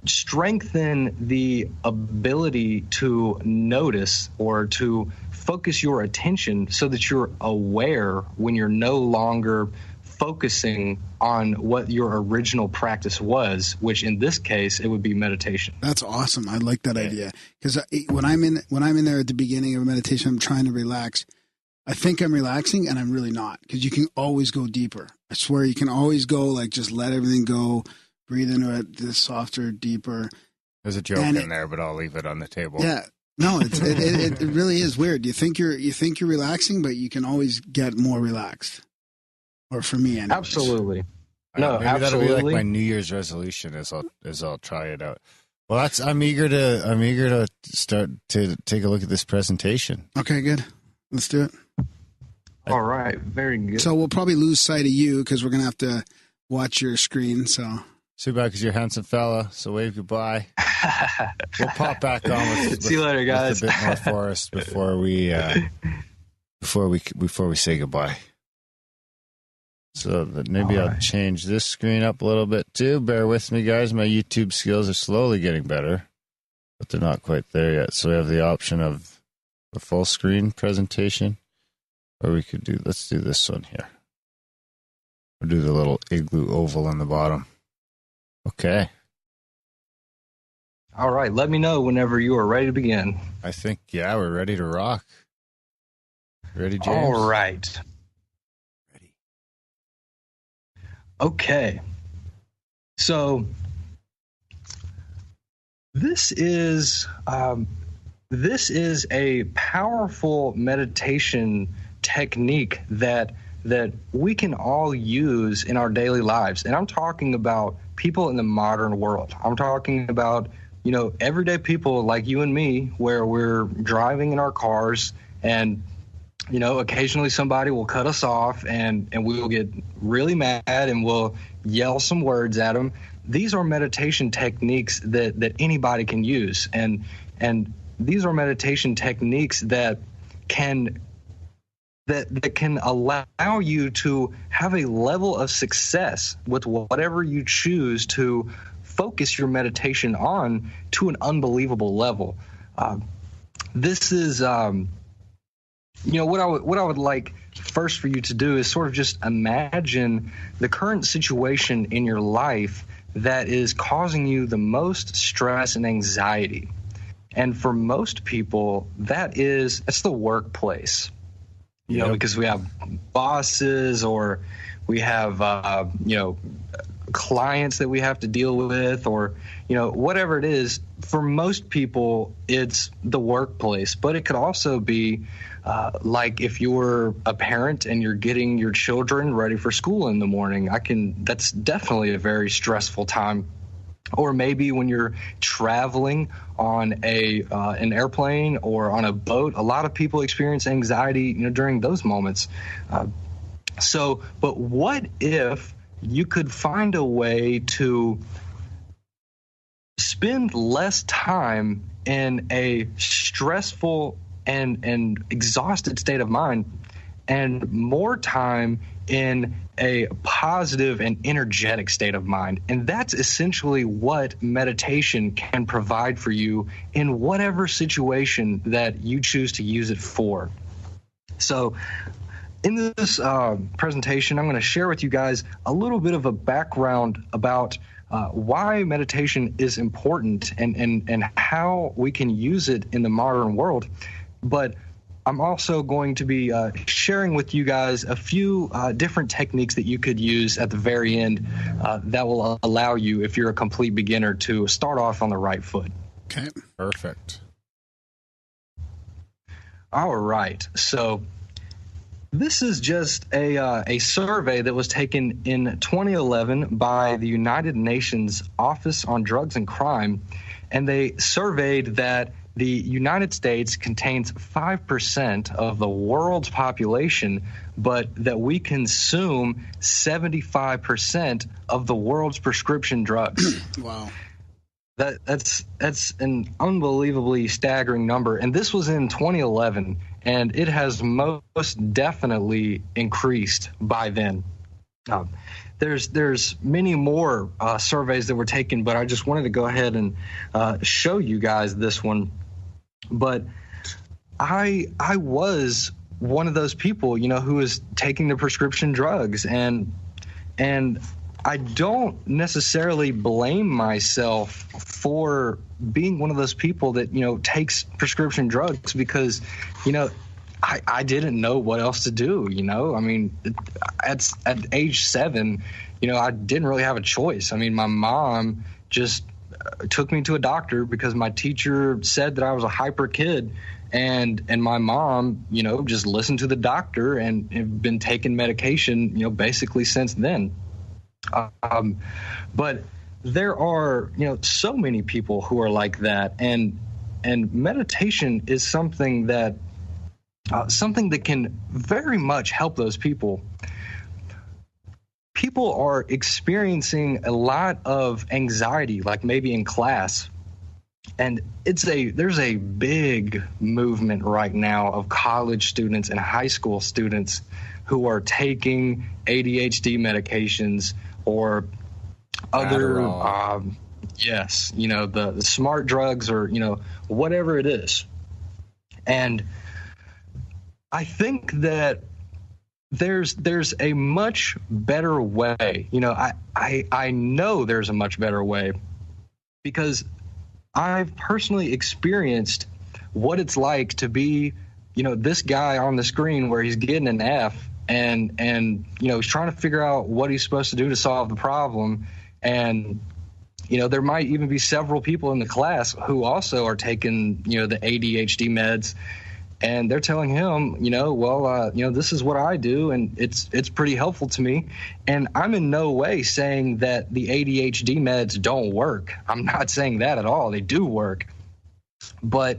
strengthen the ability to notice or to focus your attention so that you're aware when you're no longer focusing on what your original practice was, which in this case it would be meditation. That's awesome. I like that idea, because when I'm in there at the beginning of meditation, I'm trying to relax. I think I'm relaxing, and I'm really not, because you can always go deeper. I swear you can always go, like, just let everything go, breathe into it, this softer, deeper. There's a joke in there, but I'll leave it on the table. Yeah. No, it really is weird. You think you're relaxing, but you can always get more relaxed. Or for me, anyways. Absolutely. No, maybe absolutely. That'll be like my New Year's resolution is I'll try it out. Well, I'm eager to start to take a look at this presentation. Okay, good. Let's do it. All right, very good. So we'll probably lose sight of you because we're gonna have to watch your screen. So too bad, because you're a handsome fella. So wave goodbye. We'll pop back on with see you later, guys. With a bit more Forrest before we say goodbye. So that maybe I'll change this screen up a little bit too. Bear with me, guys. My YouTube skills are slowly getting better, but they're not quite there yet. So we have the option of a full screen presentation, or we could let's do this one here. We'll do the little igloo oval on the bottom. Okay. All right. Let me know whenever you are ready to begin. I think, we're ready to rock. Ready, James? All right. Okay, so this is a powerful meditation technique that we can all use in our daily lives, and I'm talking about people in the modern world. I'm talking about everyday people like you and me, where we're driving in our cars and occasionally somebody will cut us off and we will get really mad and we'll yell some words at them. These are meditation techniques that anybody can use. And these are meditation techniques that can allow you to have a level of success with whatever you choose to focus your meditation on to an unbelievable level. This is... what I would like first for you to do is sort of just imagine the current situation in your life that is causing you the most stress and anxiety. And for most people, it's the workplace. Because we have bosses or we have clients that we have to deal with, or whatever it is. For most people, it's the workplace, but it could also be like if you're a parent and you're getting your children ready for school in the morning. That's definitely a very stressful time. Or maybe when you're traveling on an airplane or on a boat, a lot of people experience anxiety during those moments. But what if you could find a way to spend less time in a stressful and exhausted state of mind and more time in a positive and energetic state of mind? And that's essentially what meditation can provide for you in whatever situation that you choose to use it for. So in this presentation, I'm going to share with you guys a little bit of a background about why meditation is important and how we can use it in the modern world. But I'm also going to be sharing with you guys a few different techniques that you could use at the very end that will allow you, if you're a complete beginner, to start off on the right foot. Okay. Perfect. All right. So this is just a survey that was taken in 2011 by the United Nations Office on Drugs and Crime, and they surveyed that the United States contains 5% of the world's population, but that we consume 75% of the world's prescription drugs. Wow. That's an unbelievably staggering number. And this was in 2011, and it has most definitely increased by then. There's many more surveys that were taken, but I just wanted to go ahead and show you guys this one. But I was one of those people, who was taking the prescription drugs, and I don't necessarily blame myself for being one of those people that, takes prescription drugs because, I didn't know what else to do, I mean, at age 7, I didn't really have a choice. I mean, my mom just took me to a doctor because my teacher said that I was a hyper kid. And my mom, just listened to the doctor and have been taking medication, basically since then. But there are, so many people who are like that, and meditation is something that can very much help those people. People are experiencing a lot of anxiety, like maybe in class. And there's a big movement right now of college students and high school students who are taking ADHD medications or other, the smart drugs or, whatever it is. And I think that there's a much better way. I know there's a much better way because I've personally experienced what it's like to be, this guy on the screen where he's getting an F and he's trying to figure out what he's supposed to do to solve the problem. And, there might even be several people in the class who also are taking, the ADHD meds, and they're telling him, this is what I do, and it's pretty helpful to me. And I'm in no way saying that the ADHD meds don't work. I'm not saying that at all. They do work. But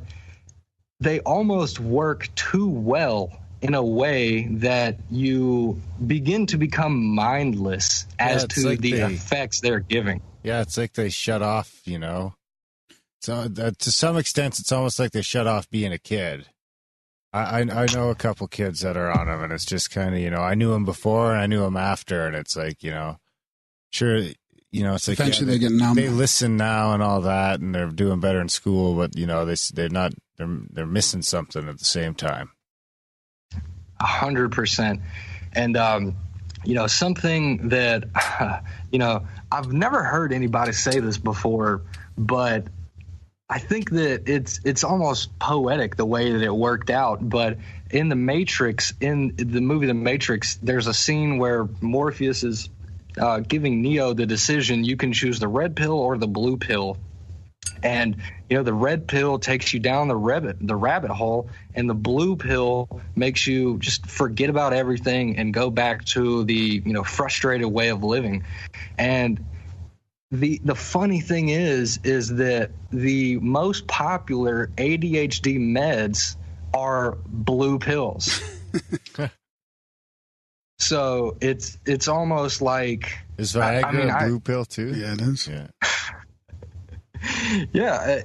they almost work too well in a way that you begin to become mindless as to like the effects they're giving. Yeah, it's like they shut off, So to some extent, it's almost like they shut off being a kid. I know a couple kids that are on them, and it's just kind of, I knew them before and I knew them after, and it's like, sure, it's like eventually they get numb. They listen now and all that, and they're doing better in school, but they're missing something at the same time. 100%. And something that I've never heard anybody say this before, but I think that it's almost poetic the way that it worked out. But in the movie The Matrix, there's a scene where Morpheus is giving Neo the decision: you can choose the red pill or the blue pill. And the red pill takes you down the rabbit hole, and the blue pill makes you just forget about everything and go back to the frustrated way of living. And the funny thing is that the most popular ADHD meds are blue pills. So it's almost like, is Viagra a blue pill too? Yeah, it is. Yeah. Yeah,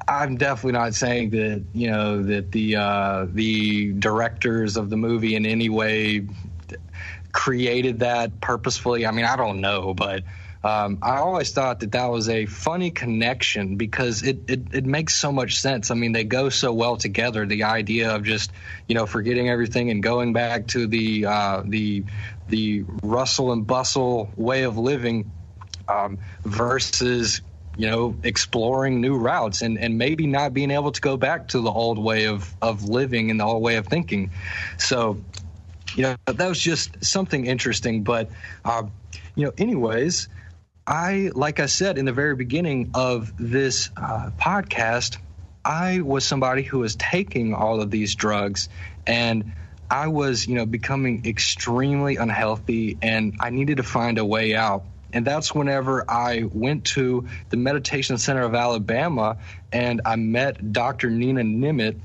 I'm definitely not saying that that the directors of the movie in any way created that purposefully. I mean, I don't know, but I always thought that was a funny connection because it makes so much sense. I mean, they go so well together. The idea of just forgetting everything and going back to the rustle and bustle way of living. Versus, exploring new routes and maybe not being able to go back to the old way of living and the old way of thinking. So, that was just something interesting. But, anyways, like I said in the very beginning of this podcast, I was somebody who was taking all of these drugs, and I was, becoming extremely unhealthy, and I needed to find a way out. And that's whenever I went to the Meditation Center of Alabama and I met Dr. Nina Nimitz,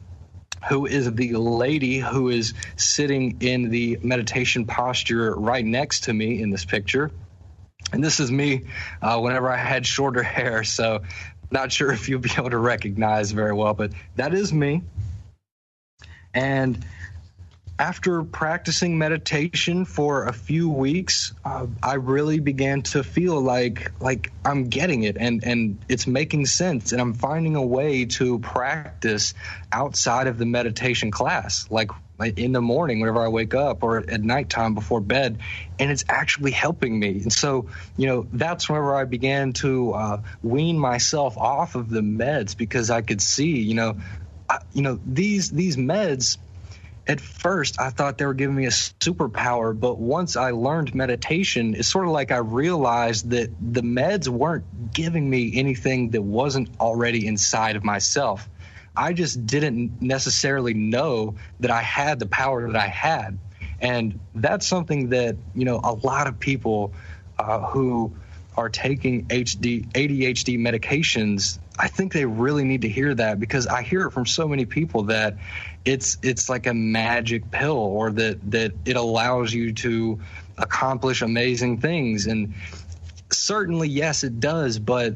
who is the lady who is sitting in the meditation posture right next to me in this picture. And this is me whenever I had shorter hair, so not sure if you'll be able to recognize very well, but that is me. And after practicing meditation for a few weeks, I really began to feel like I'm getting it and it's making sense, and I'm finding a way to practice outside of the meditation class, like in the morning whenever I wake up or at nighttime before bed, and it's actually helping me. And so, that's whenever I began to wean myself off of the meds, because I could see, these meds. At first, I thought they were giving me a superpower, but once I learned meditation, it's sort of like I realized that the meds weren't giving me anything that wasn't already inside of myself. I just didn't necessarily know that I had the power that I had. And that's something that, a lot of people who are taking ADHD medications, I think they really need to hear that, because I hear it from so many people that it's like a magic pill, or that it allows you to accomplish amazing things. And certainly, yes, it does, but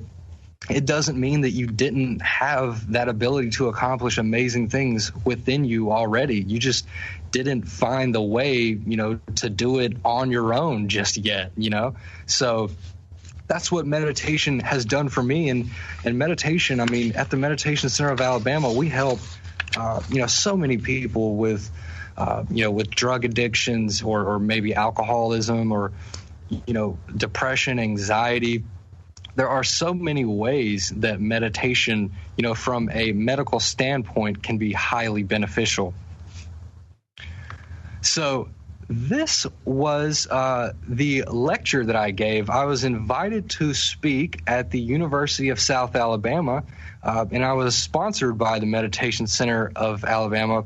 it doesn't mean that you didn't have that ability to accomplish amazing things within you already. You just didn't find the way, to do it on your own just yet, So that's what meditation has done for me. And meditation, at the Meditation Center of Alabama, we help, so many people with drug addictions or maybe alcoholism or, depression, anxiety. There are so many ways that meditation, from a medical standpoint, can be highly beneficial. So this was the lecture that I gave. I was invited to speak at the University of South Alabama, and I was sponsored by the Meditation Center of Alabama.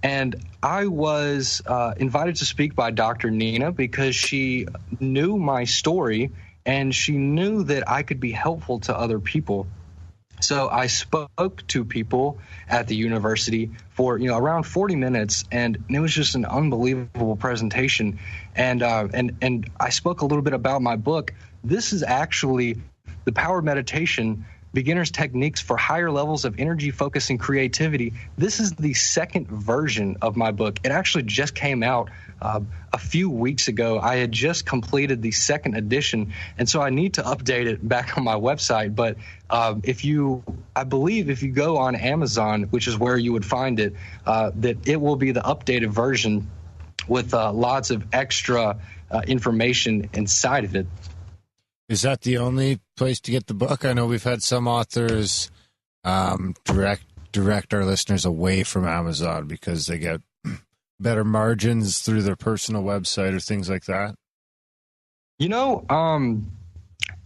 And I was invited to speak by Dr. Nina because she knew my story and she knew that I could be helpful to other people. So I spoke to people at the university for around 40 minutes, and it was just an unbelievable presentation. And I spoke a little bit about my book. This is actually The Power of Meditation: Beginner's Techniques for Higher Levels of Energy, Focus, and Creativity. This is the second version of my book. It actually just came out a few weeks ago. I had just completed the second edition, and so I need to update it back on my website. But I believe if you go on Amazon, which is where you would find it, that it will be the updated version with lots of extra information inside of it. Is that the only place to get the book? I know we've had some authors direct our listeners away from Amazon because they get better margins through their personal website or things like that.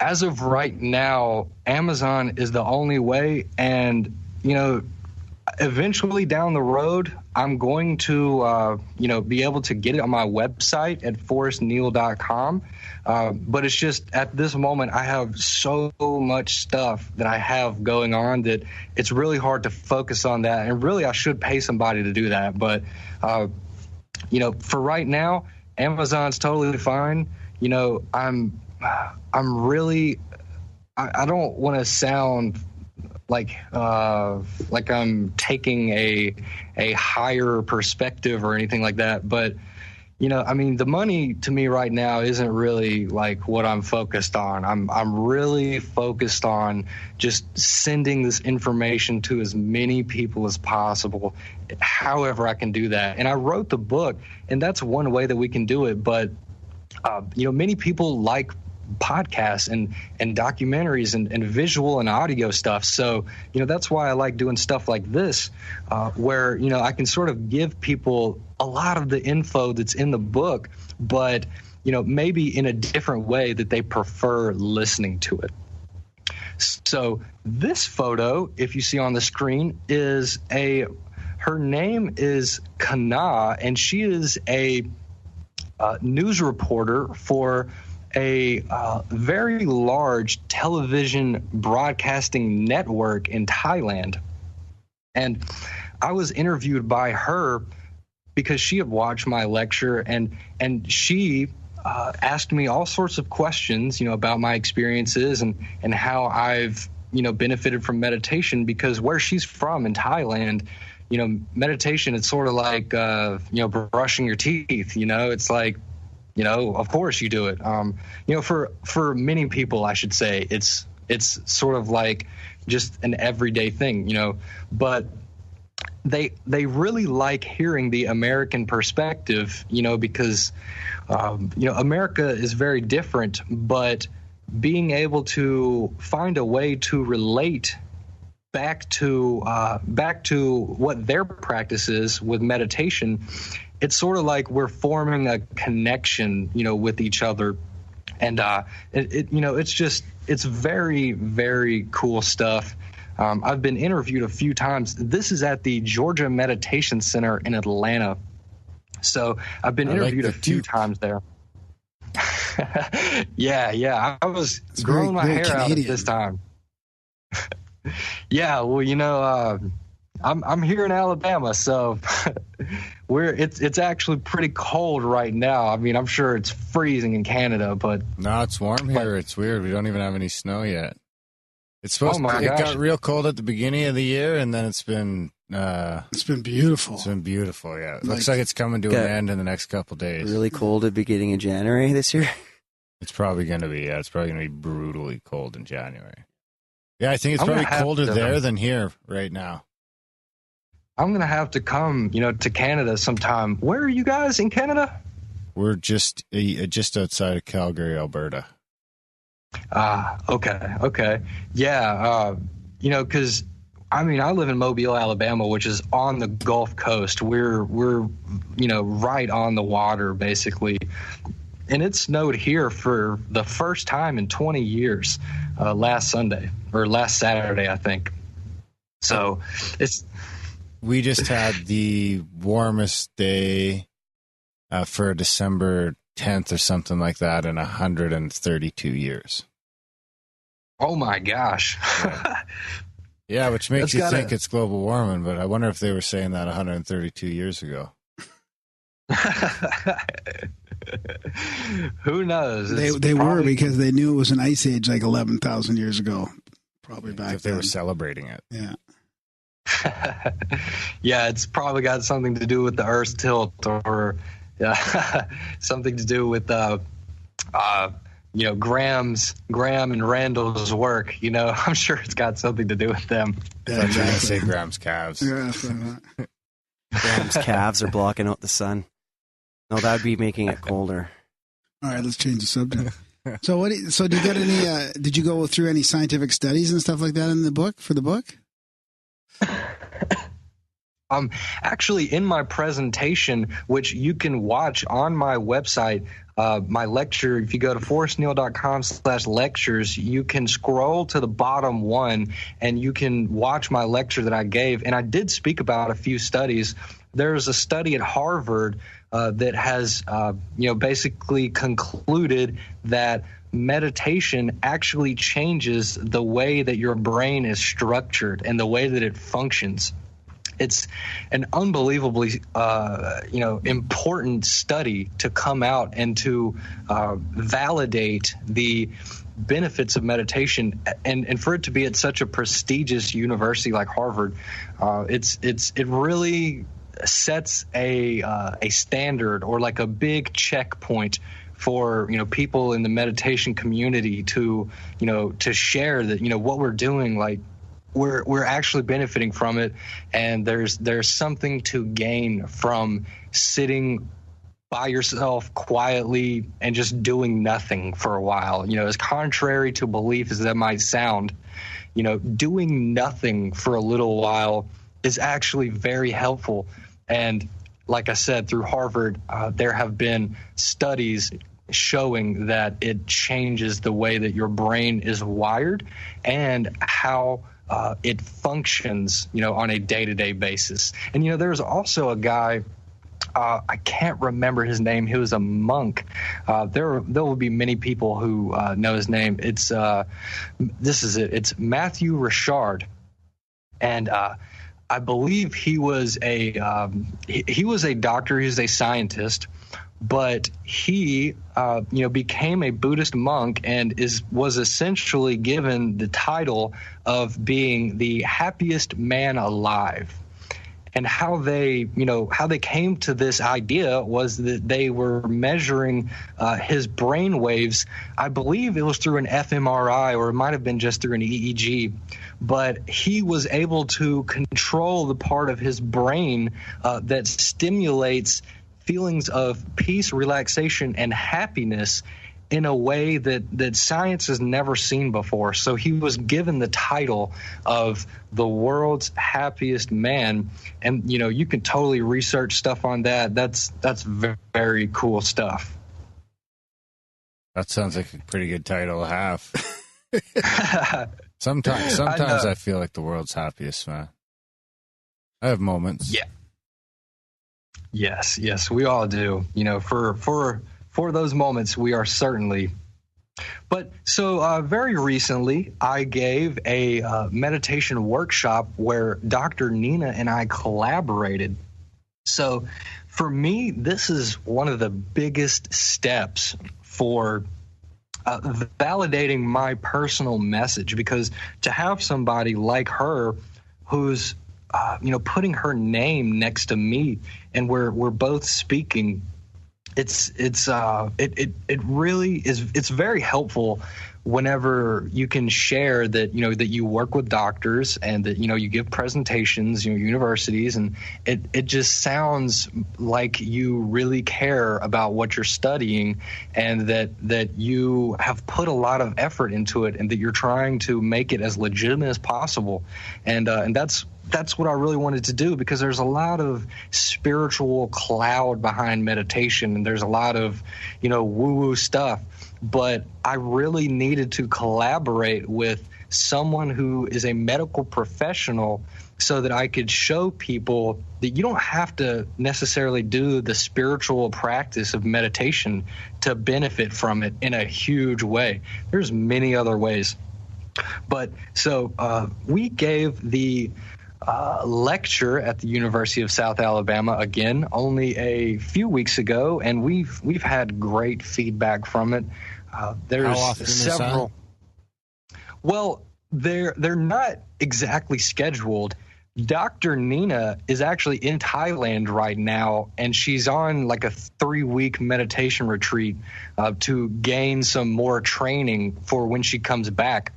As of right now, Amazon is the only way. And, eventually down the road, I'm going to, be able to get it on my website at forrestneal.com. But it's just at this moment, I have so much stuff that I have going on that it's really hard to focus on that. And really, I should pay somebody to do that. But, for right now, Amazon's totally fine. I'm really, I don't want to sound like I'm taking a higher perspective or anything like that. But, the money to me right now isn't really like what I'm focused on. I'm really focused on just sending this information to as many people as possible, however I can do that. And I wrote the book, and that's one way that we can do it. But, many people like podcasts and documentaries and visual and audio stuff. So, that's why I like doing stuff like this, where, I can sort of give people a lot of the info that's in the book, but, maybe in a different way that they prefer listening to it. So this photo, if you see on the screen, is her name is Kana, and she is a news reporter for a very large television broadcasting network in Thailand. And I was interviewed by her because she had watched my lecture, and she asked me all sorts of questions, about my experiences and how I've, benefited from meditation, because where she's from in Thailand, meditation, it's sort of like, brushing your teeth, it's like, of course you do it. For many people, I should say, it's sort of like just an everyday thing, but they really like hearing the American perspective, because, America is very different, but being able to find a way to relate back to what their practice is with meditation, it's sort of like we're forming a connection, with each other. And it's very, very cool stuff. I've been interviewed a few times. This is at the Georgia Meditation Center in Atlanta. So I've been interviewed a few times there. Yeah. I was growing my hair out at this time. Yeah, well, I'm here in Alabama, so it's actually pretty cold right now. I mean, I'm sure it's freezing in Canada, but no, it's warm here. It's weird. We don't even have any snow yet. It's supposed to. It got real cold at the beginning of the year, and then it's been beautiful. It's been beautiful. Yeah, it looks like it's coming to an end in the next couple of days. Really cold at the beginning of January this year. It's probably going to be. Yeah, it's probably going to be brutally cold in January. Yeah, I think it's probably colder there than here right now. I'm going to have to come, to Canada sometime. Where are you guys in Canada? We're just outside of Calgary, Alberta. Okay. Yeah, because, I live in Mobile, Alabama, which is on the Gulf Coast. We're right on the water, basically. And it snowed here for the first time in 20 years last Saturday, I think. So we just had the warmest day for December 10th or something like that in 132 years. Oh my gosh. Yeah, which makes you think it's global warming, but I wonder if they were saying that 132 years ago. Who knows? They were, because they knew it was an ice age like 11,000 years ago. Probably back if they were celebrating it. Yeah. Yeah, it's probably got something to do with the Earth's tilt, or something to do with Graham and Randall's work. I'm sure it's got something to do with them. Yeah, I'm trying to say Graham's calves. Yeah, Graham's calves are blocking out the sun. No, that'd be making it colder. All right, let's change the subject. So do you get any? Did you go through any scientific studies and stuff like that in the book for the book? Actually, in my presentation, which you can watch on my website, my lecture, if you go to forrestneal.com/lectures, you can scroll to the bottom one and you can watch my lecture that I gave. And I did speak about a few studies. There's a study at Harvard that has, basically concluded that meditation actually changes the way that your brain is structured and the way that it functions. It's an unbelievably, important study to come out and to validate the benefits of meditation, and for it to be at such a prestigious university like Harvard, it really sets a standard, or like a big checkpoint for people in the meditation community to share that what we're doing, like we're actually benefiting from it, and there's something to gain from sitting by yourself quietly and just doing nothing for a while. As contrary to belief as that might sound, doing nothing for a little while is actually very helpful. And like I said, through Harvard, there have been studies showing that it changes the way that your brain is wired and how it functions, on a day-to-day basis. And, there's also a guy, I can't remember his name. He was a monk. There will be many people who know his name. It's this is it. It's Matthew Richard, and I believe he was a doctor. He was a scientist, but he became a Buddhist monk and was essentially given the title of being the happiest man alive. And how they came to this idea was that they were measuring his brain waves. I believe it was through an fMRI, or it might have been just through an EEG. But he was able to control the part of his brain that stimulates feelings of peace, relaxation, and happiness in a way that science has never seen before. So he was given the title of the world's happiest man. And, you can totally research stuff on that. That's very cool stuff. That sounds like a pretty good title to have. Sometimes I feel like the world's happiest man. I have moments. Yeah. Yes, we all do. For those moments, we are certainly. But so very recently, I gave a meditation workshop where Dr. Nina and I collaborated. So for me, this is one of the biggest steps for validating my personal message, because to have somebody like her who's putting her name next to me and we're both speaking, it really is. It's very helpful whenever you can share that that you work with doctors and that you give presentations, universities, and it just sounds like you really care about what you're studying, and that you have put a lot of effort into it, and that you're trying to make it as legitimate as possible, and that's what I really wanted to do, because there's a lot of spiritual cloud behind meditation, and there's a lot of, woo-woo stuff. But I really needed to collaborate with someone who is a medical professional so that I could show people that you don't have to necessarily do the spiritual practice of meditation to benefit from it in a huge way. There's many other ways. But so we gave the lecture at the University of South Alabama again only a few weeks ago, and we've had great feedback from it. There's How often several. Is that? Well, they're not exactly scheduled. Dr. Nina is actually in Thailand right now, and she's on like a 3-week meditation retreat to gain some more training for when she comes back.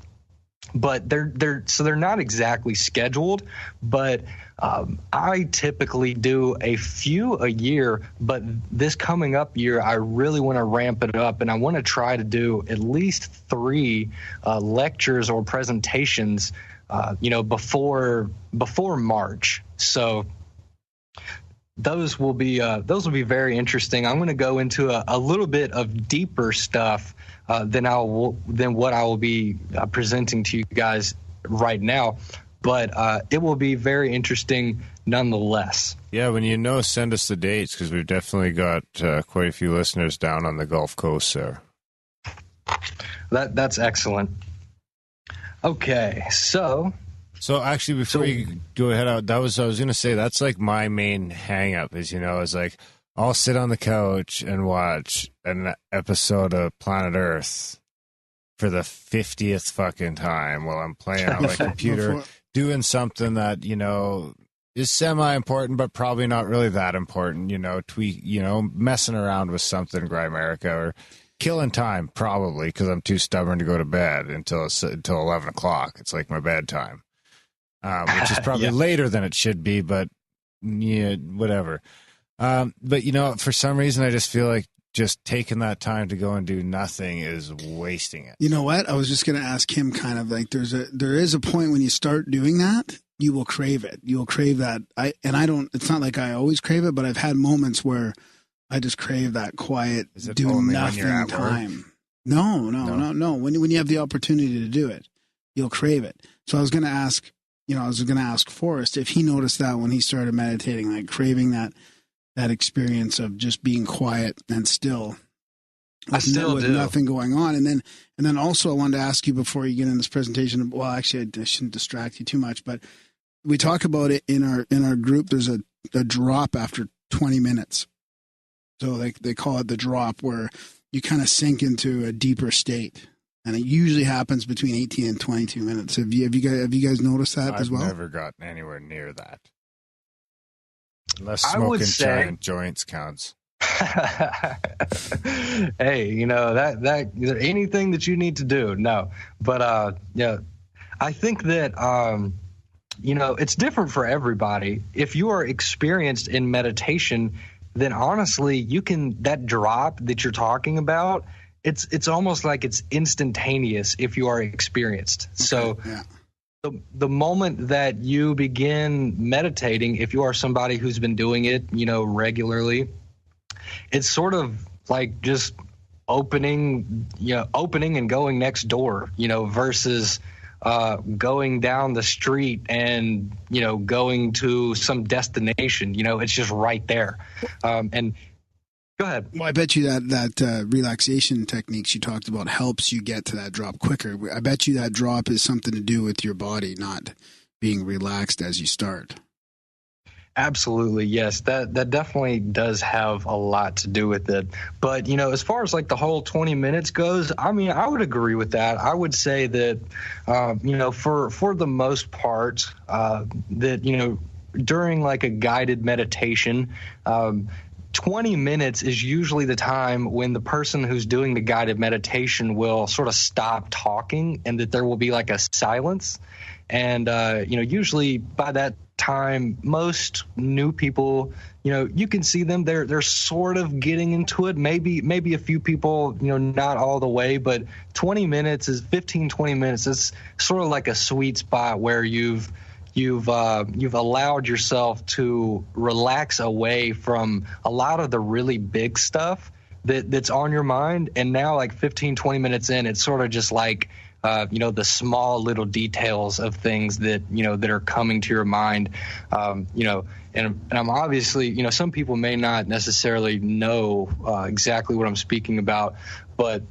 But they're not exactly scheduled, but I typically do a few a year. But this coming up year, I really want to ramp it up, and I want to try to do at least 3 lectures or presentations, before March. So those will be very interesting. I'm going to go into a little bit of deeper stuff than what I will be presenting to you guys right now, but it will be very interesting nonetheless. Yeah, when send us the dates, because we've definitely got quite a few listeners down on the Gulf Coast there. That's excellent. Okay, so actually, before you go ahead out, I was going to say, that's like my main hang up is like I'll sit on the couch and watch an episode of Planet Earth for the 50th fucking time while I'm playing on my computer, doing something that, is semi-important, but probably not really that important, messing around with something, Grimerica, or killing time, probably, because I'm too stubborn to go to bed until 11 o'clock. It's like my bedtime, which is probably later than it should be, but yeah, whatever. But for some reason, I just feel like just taking that time to go and do nothing is wasting it. You know what? I was just going to ask him, kind of like there is a point when you start doing that, you will crave it. You'll crave that. It's not like I always crave it, but I've had moments where I just crave that quiet, do nothing time. No. When you have the opportunity to do it, you'll crave it. So I was going to ask, Forrest if he noticed that when he started meditating, like craving that experience of just being quiet and still. With nothing going on. And then also I wanted to ask you before you get in this presentation, well, actually I shouldn't distract you too much, but we talk about it in our group. There's a drop after 20 minutes. So they call it the drop, where you kind of sink into a deeper state. And it usually happens between 18 and 22 minutes. Have you guys noticed that as well? I've never gotten anywhere near that. Unless I would smoking say- giant joints counts. Hey, that anything that you need to do. No, but yeah, I think that it's different for everybody. If you are experienced in meditation, then honestly, that drop that you're talking about, it's almost like it's instantaneous if you are experienced. Okay, So yeah. the moment that you begin meditating, if you are somebody who's been doing it, regularly, it's sort of like just opening and going next door, versus going down the street and, going to some destination. It's just right there. And go ahead. Well, I bet you that relaxation techniques you talked about helps you get to that drop quicker. I bet you that drop is something to do with your body not being relaxed as you start. Absolutely, yes. That definitely does have a lot to do with it. But, as far as like the whole 20 minutes goes, I mean, I would agree with that. I would say that, for the most part, that, during like a guided meditation, 20 minutes is usually the time when the person who's doing the guided meditation will sort of stop talking, and that there will be like a silence. And, usually by that time, most new people, you can see them, they're sort of getting into it. Maybe a few people, not all the way, but 20 minutes is 20 minutes is sort of like a sweet spot where you've allowed yourself to relax away from a lot of the really big stuff that's on your mind. And now, like 20 minutes in, it's sort of just like, the small little details of things that, that are coming to your mind, and I'm obviously, some people may not necessarily know exactly what I'm speaking about, but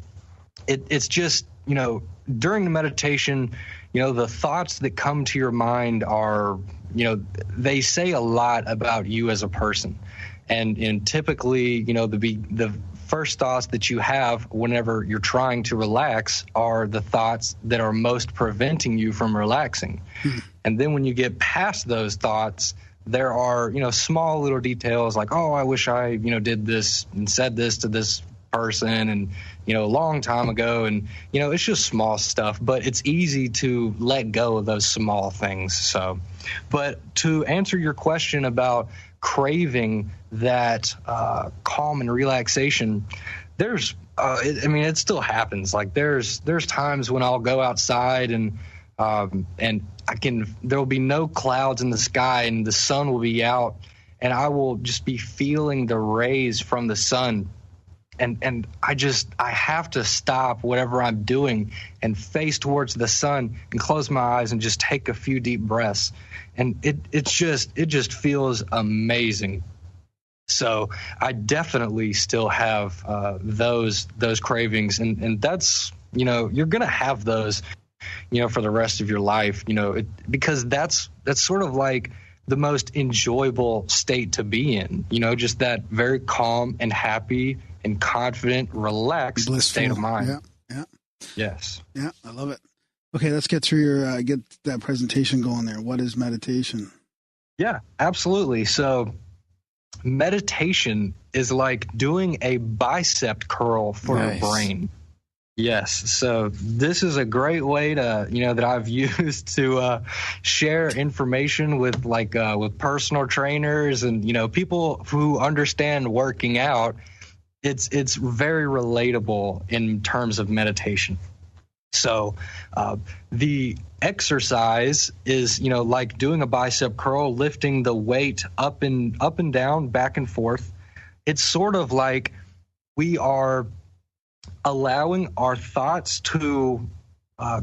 it's just, during the meditation, the thoughts that come to your mind are, they say a lot about you as a person. And typically, the first thoughts that you have whenever you're trying to relax are the thoughts that are most preventing you from relaxing. And then when you get past those thoughts, there are, small little details like, oh, I wish I, did this and said this to this person and, a long time ago. And, it's just small stuff, but it's easy to let go of those small things. So, but to answer your question about craving that calm and relaxation, there's it still happens. Like there's times when I'll go outside and there will be no clouds in the sky and the sun will be out, and I will just be feeling the rays from the sun. And I have to stop whatever I'm doing and face towards the sun and close my eyes and just take a few deep breaths. And it just feels amazing. So I definitely still have those cravings, and that's, you're going to have those, for the rest of your life, because that's sort of like the most enjoyable state to be in, just that very calm and happy and confident, relaxed Blissful state of mind. Yeah. Yes. Yeah, I love it. Okay, let's get through your get that presentation going there. What is meditation? Yeah, absolutely. So meditation is like doing a bicep curl for your brain. Yes. So this is a great way to, that I've used to share information with with personal trainers and, people who understand working out. It's very relatable in terms of meditation. So the exercise is, like doing a bicep curl, lifting the weight up and down, back and forth. It's sort of like we are allowing our thoughts to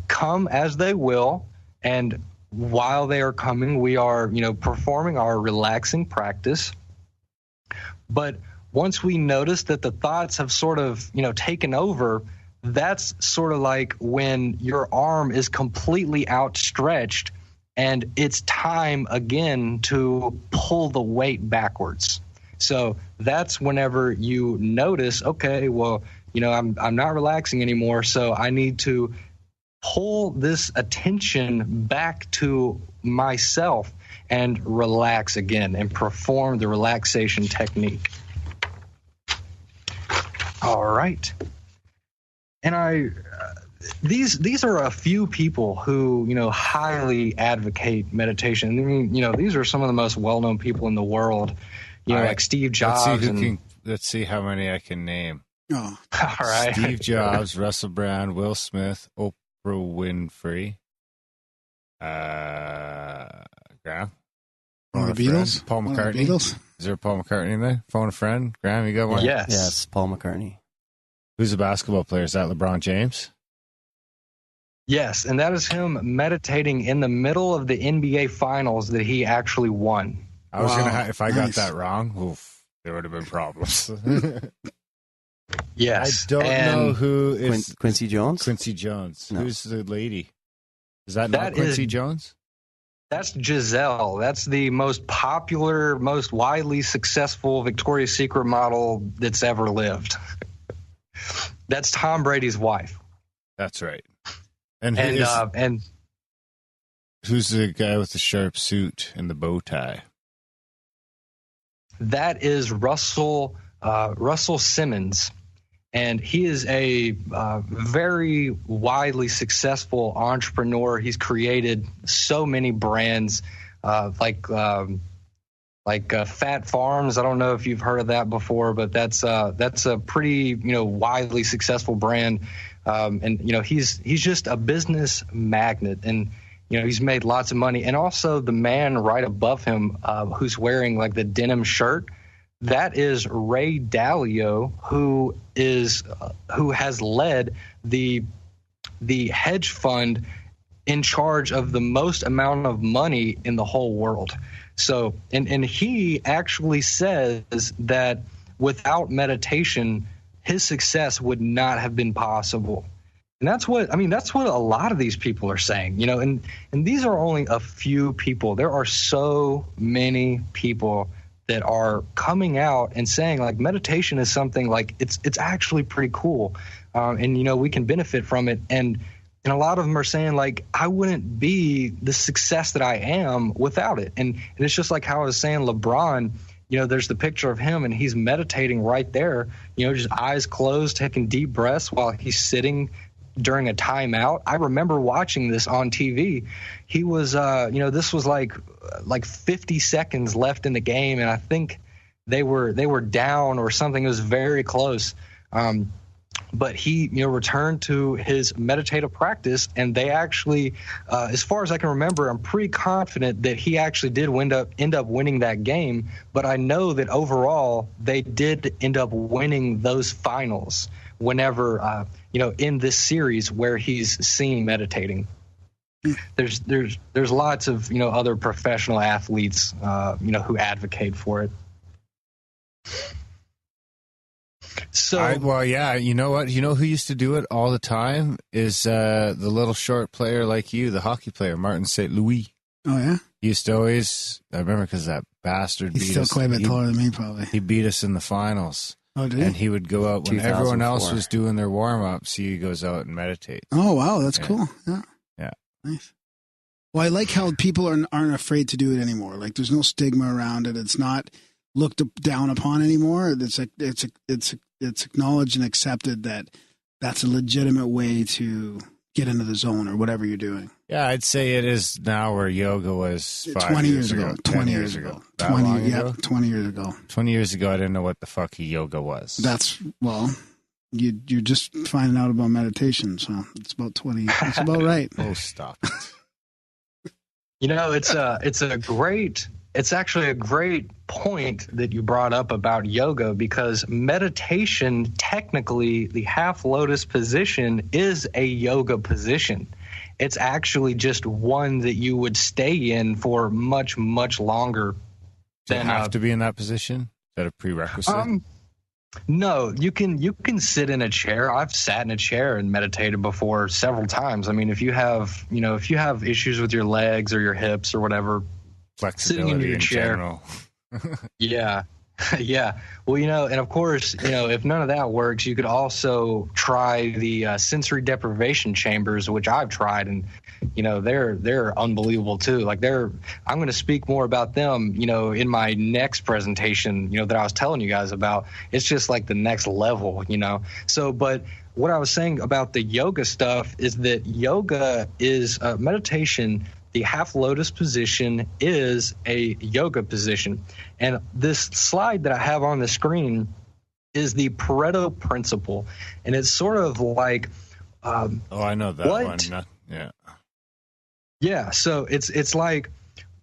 come as they will, and while they are coming, we are, performing our relaxing practice. But once we notice that the thoughts have sort of, taken over, that's sort of like when your arm is completely outstretched and it's time again to pull the weight backwards. So that's whenever you notice, okay, well, I'm not relaxing anymore, so I need to pull this attention back to myself and relax again and perform the relaxation technique. All right. And these are a few people who, highly advocate meditation. I mean, these are some of the most well-known people in the world, like Steve Jobs. Let's see how many I can name. Oh, all right. Steve Jobs, Russell Brand, Will Smith, Oprah Winfrey, Graham. One of the Beatles? Paul McCartney. Is there a Paul McCartney in there? Phone a friend. Graham, you got one? Yes, Paul McCartney. Who's a basketball player? Is that LeBron James? Yes, and that is him meditating in the middle of the NBA Finals that he actually won. I was gonna if I got that wrong, oof, there would have been problems. Yes, I don't know who is Quincy Jones. Quincy Jones. No. Who's the lady? Is that not Quincy Jones? That's Giselle. That's the most popular, most widely successful Victoria's Secret model that's ever lived. That's Tom Brady's wife. That's right. And who's the guy with the sharp suit and the bow tie? That is Russell Simmons, and he is a very widely successful entrepreneur. He's created so many brands, like Fat Farms. I don't know if you've heard of that before, but that's a pretty widely successful brand. And he's just a business magnet, and he's made lots of money. And also the man right above him, who's wearing like the denim shirt, that is Ray Dalio, who has led the hedge fund in charge of the most amount of money in the whole world. So, and he actually says that without meditation, his success would not have been possible. And that's what a lot of these people are saying, and these are only a few people. There are so many people that are coming out and saying like meditation is something like it's actually pretty cool. And we can benefit from it. And a lot of them are saying like, I wouldn't be the success that I am without it. And it's just like how I was saying, LeBron, there's the picture of him and he's meditating right there, just eyes closed, taking deep breaths while he's sitting during a timeout. I remember watching this on TV. He was, this was like 50 seconds left in the game, and I think they were down or something. It was very close. But he, returned to his meditative practice, and they actually, as far as I can remember, I'm pretty confident that he actually did end up winning that game. But I know that overall they did end up winning those finals whenever, in this series where he's seen meditating. There's lots of, other professional athletes, who advocate for it. So, you know what? You know who used to do it all the time is the little short player like you, the hockey player, Martin St. Louis. Oh, yeah? He used to always, I remember because that bastard He's beat still us. quite a bit taller than me, probably. He beat us in the finals. Oh, did he? And he would go out when everyone else 2004. was doing their warm-ups. He goes out and meditates. Oh, wow, that's cool. Yeah. Yeah. Nice. Well, I like how people aren't afraid to do it anymore. Like, there's no stigma around it. It's not looked down upon anymore. It's acknowledged and accepted that that's a legitimate way to get into the zone or whatever you're doing. Yeah, I'd say it is now where yoga was 20 years ago. 20 years ago. 20 years ago. 20 years ago, I didn't know what the fuck yoga was. You're just finding out about meditation, so it's about 20. That's about right. Oh, stop it. It's actually a great point that you brought up about yoga, because meditation, technically, the half lotus position is a yoga position. It's actually just one that you would stay in for much, much longer. Do you have to be in that position? Is that a prerequisite? No, you can sit in a chair. I've sat in a chair and meditated before several times. I mean, if you have issues with your legs or your hips or whatever, Flexibility sitting in your chair. General. Yeah. Yeah. Well, and of course, if none of that works, you could also try the sensory deprivation chambers, which I've tried, and they're unbelievable too. Like I'm going to speak more about them, in my next presentation, that I was telling you guys about. It's just like the next level, So, but what I was saying about the yoga stuff is that yoga is meditation. The half lotus position is a yoga position. And this slide that I have on the screen is the Pareto principle. And it's sort of like I know that one. Yeah. Yeah, so it's like,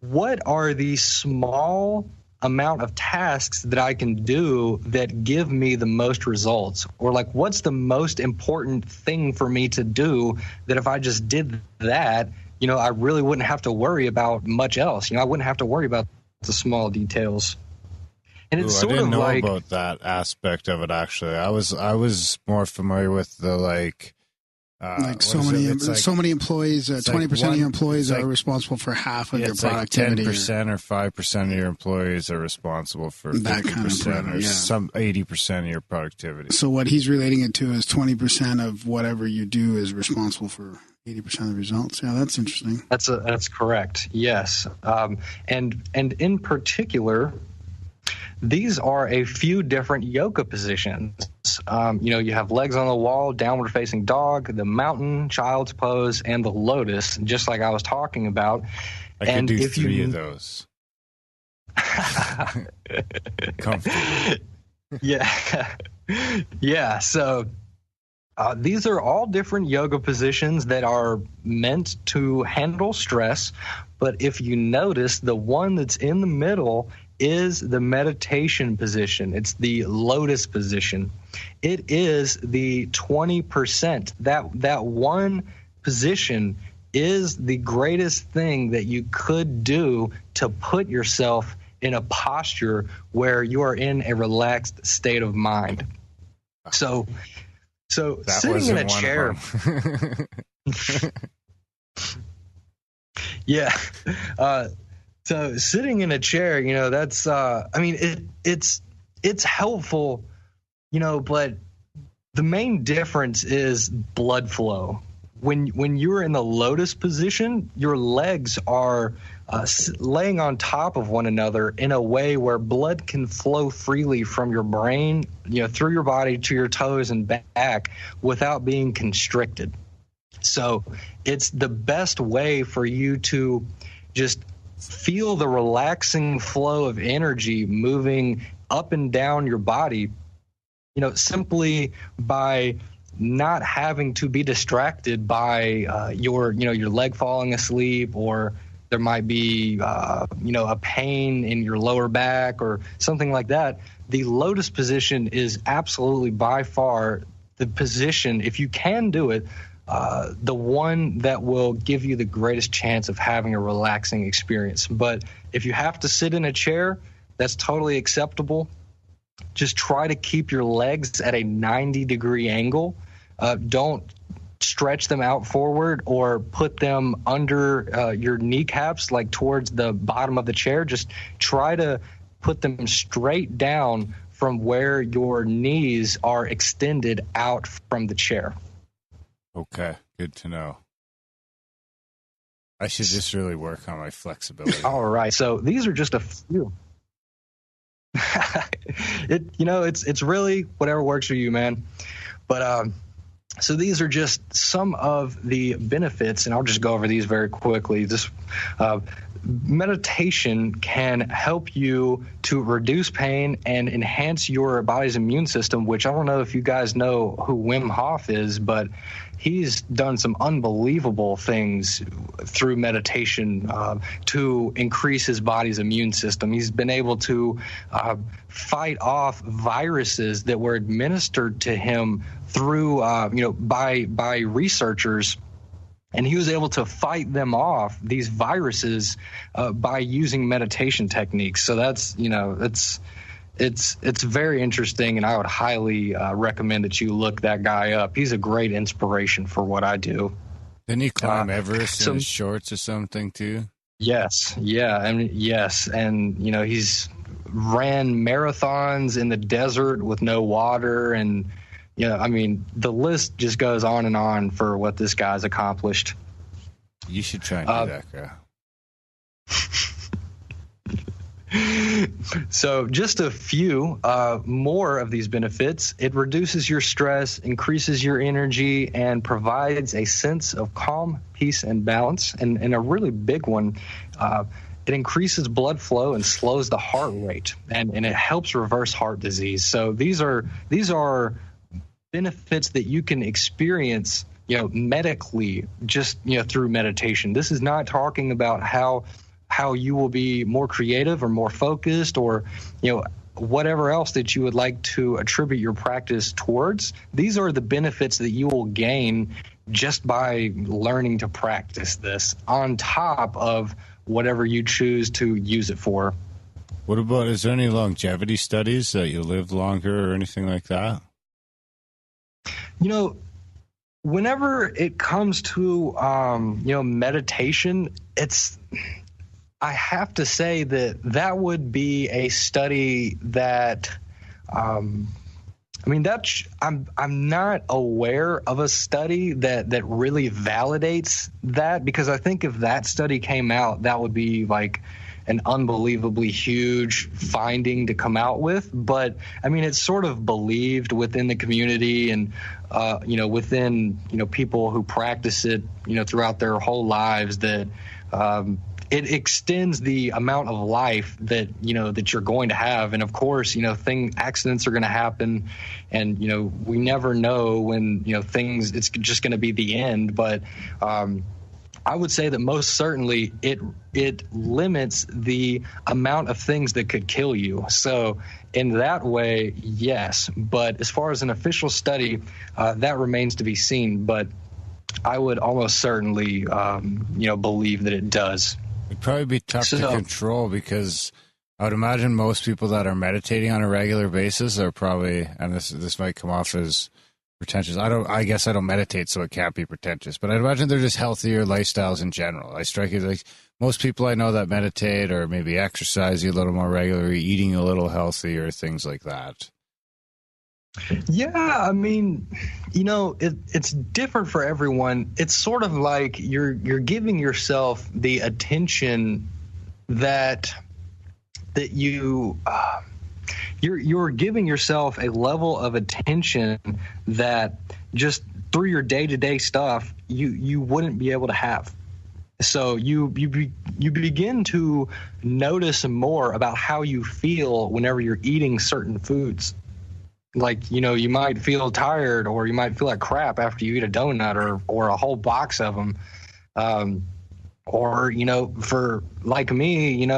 what are the small amount of tasks that I can do that give me the most results? Or like, what's the most important thing for me to do that if I just did that, I really wouldn't have to worry about much else. I wouldn't have to worry about the small details. And it's I didn't know about that aspect of it, actually. I was more familiar with the so many employees, 20% of your employees are responsible for half of your productivity. 10% or 5% of your employees are responsible for that 50% kind of or some 80% of your productivity. So what he's relating it to is 20% of whatever you do is responsible for 80% of the results. Yeah, that's interesting. That's correct. Yes, and in particular, these are a few different yoga positions. You have legs on the wall, downward facing dog, the mountain, child's pose, and the lotus, just like I was talking about. I could do three of those. Comfortably. Yeah. Yeah. So these are all different yoga positions that are meant to handle stress. But if you notice, the one that's in the middle is the meditation position. It's the lotus position. It is the 20%. That one position is the greatest thing that you could do to put yourself in a posture where you are in a relaxed state of mind. So that sitting in a chair. Yeah. So sitting in a chair, that's it's helpful, but the main difference is blood flow. When you're in the lotus position, your legs are laying on top of one another in a way where blood can flow freely from your brain, through your body to your toes and back without being constricted. So it's the best way for you to just feel the relaxing flow of energy moving up and down your body, simply by not having to be distracted by your leg falling asleep, or there might be a pain in your lower back or something like that. The lotus position is absolutely by far the position, if you can do it, the one that will give you the greatest chance of having a relaxing experience. But if you have to sit in a chair, that's totally acceptable. Just try to keep your legs at a 90-degree angle. Don't stretch them out forward or put them under your kneecaps, like towards the bottom of the chair. Just try to put them straight down from where your knees are extended out from the chair. Okay, good to know. I should just really work on my flexibility. All right, so these are just a few. It's really whatever works for you, man. But so these are just some of the benefits, and I'll just go over these very quickly. This meditation can help you to reduce pain and enhance your body's immune system, which I don't know if you guys know who Wim Hof is, but he's done some unbelievable things through meditation to increase his body's immune system. He's been able to fight off viruses that were administered to him through, by researchers. And he was able to fight them off, these viruses, by using meditation techniques. So that's, it's very interesting, and I would highly recommend that you look that guy up. He's a great inspiration for what I do. Didn't he climb Everest in his shorts or something too? Yes, yeah, yes, and he's ran marathons in the desert with no water, and I mean, the list just goes on and on for what this guy's accomplished. You should try and do that, girl. So just a few more of these benefits. It reduces your stress, increases your energy, and provides a sense of calm, peace, and balance. And a really big one, it increases blood flow and slows the heart rate, and it helps reverse heart disease. So these are benefits that you can experience, medically, just through meditation. This is not talking about how you will be more creative or more focused, or whatever else that you would like to attribute your practice towards. These are the benefits that you will gain just by learning to practice this, on top of whatever you choose to use it for. What about, is there any longevity studies that you live longer or anything like that? Whenever it comes to meditation, I have to say that would be a study that, I'm not aware of a study that really validates that, because I think if that study came out, that would be like an unbelievably huge finding to come out with. But I mean, it's sort of believed within the community, and within people who practice it throughout their whole lives, that it extends the amount of life that that you're going to have. And of course, accidents are going to happen, and we never know when things, it's just going to be the end. But I would say that most certainly it limits the amount of things that could kill you. So in that way, yes. But as far as an official study, that remains to be seen. But I would almost certainly, believe that it does. It'd probably be tough to control, because I would imagine most people that are meditating on a regular basis are probably, and this might come off as pretentious. I guess I don't meditate, so it can't be pretentious, but I'd imagine they're just healthier lifestyles in general. I strike it like most people I know that meditate, or maybe exercising a little more regularly, eating a little healthier, things like that. Yeah, I mean, it's different for everyone. It's sort of like you're giving yourself the attention that you're giving yourself a level of attention that just through your day-to-day stuff you wouldn't be able to have. So you begin to notice more about how you feel whenever you're eating certain foods. Like, you might feel tired, or you might feel like crap after you eat a donut or a whole box of them. Or, for like me,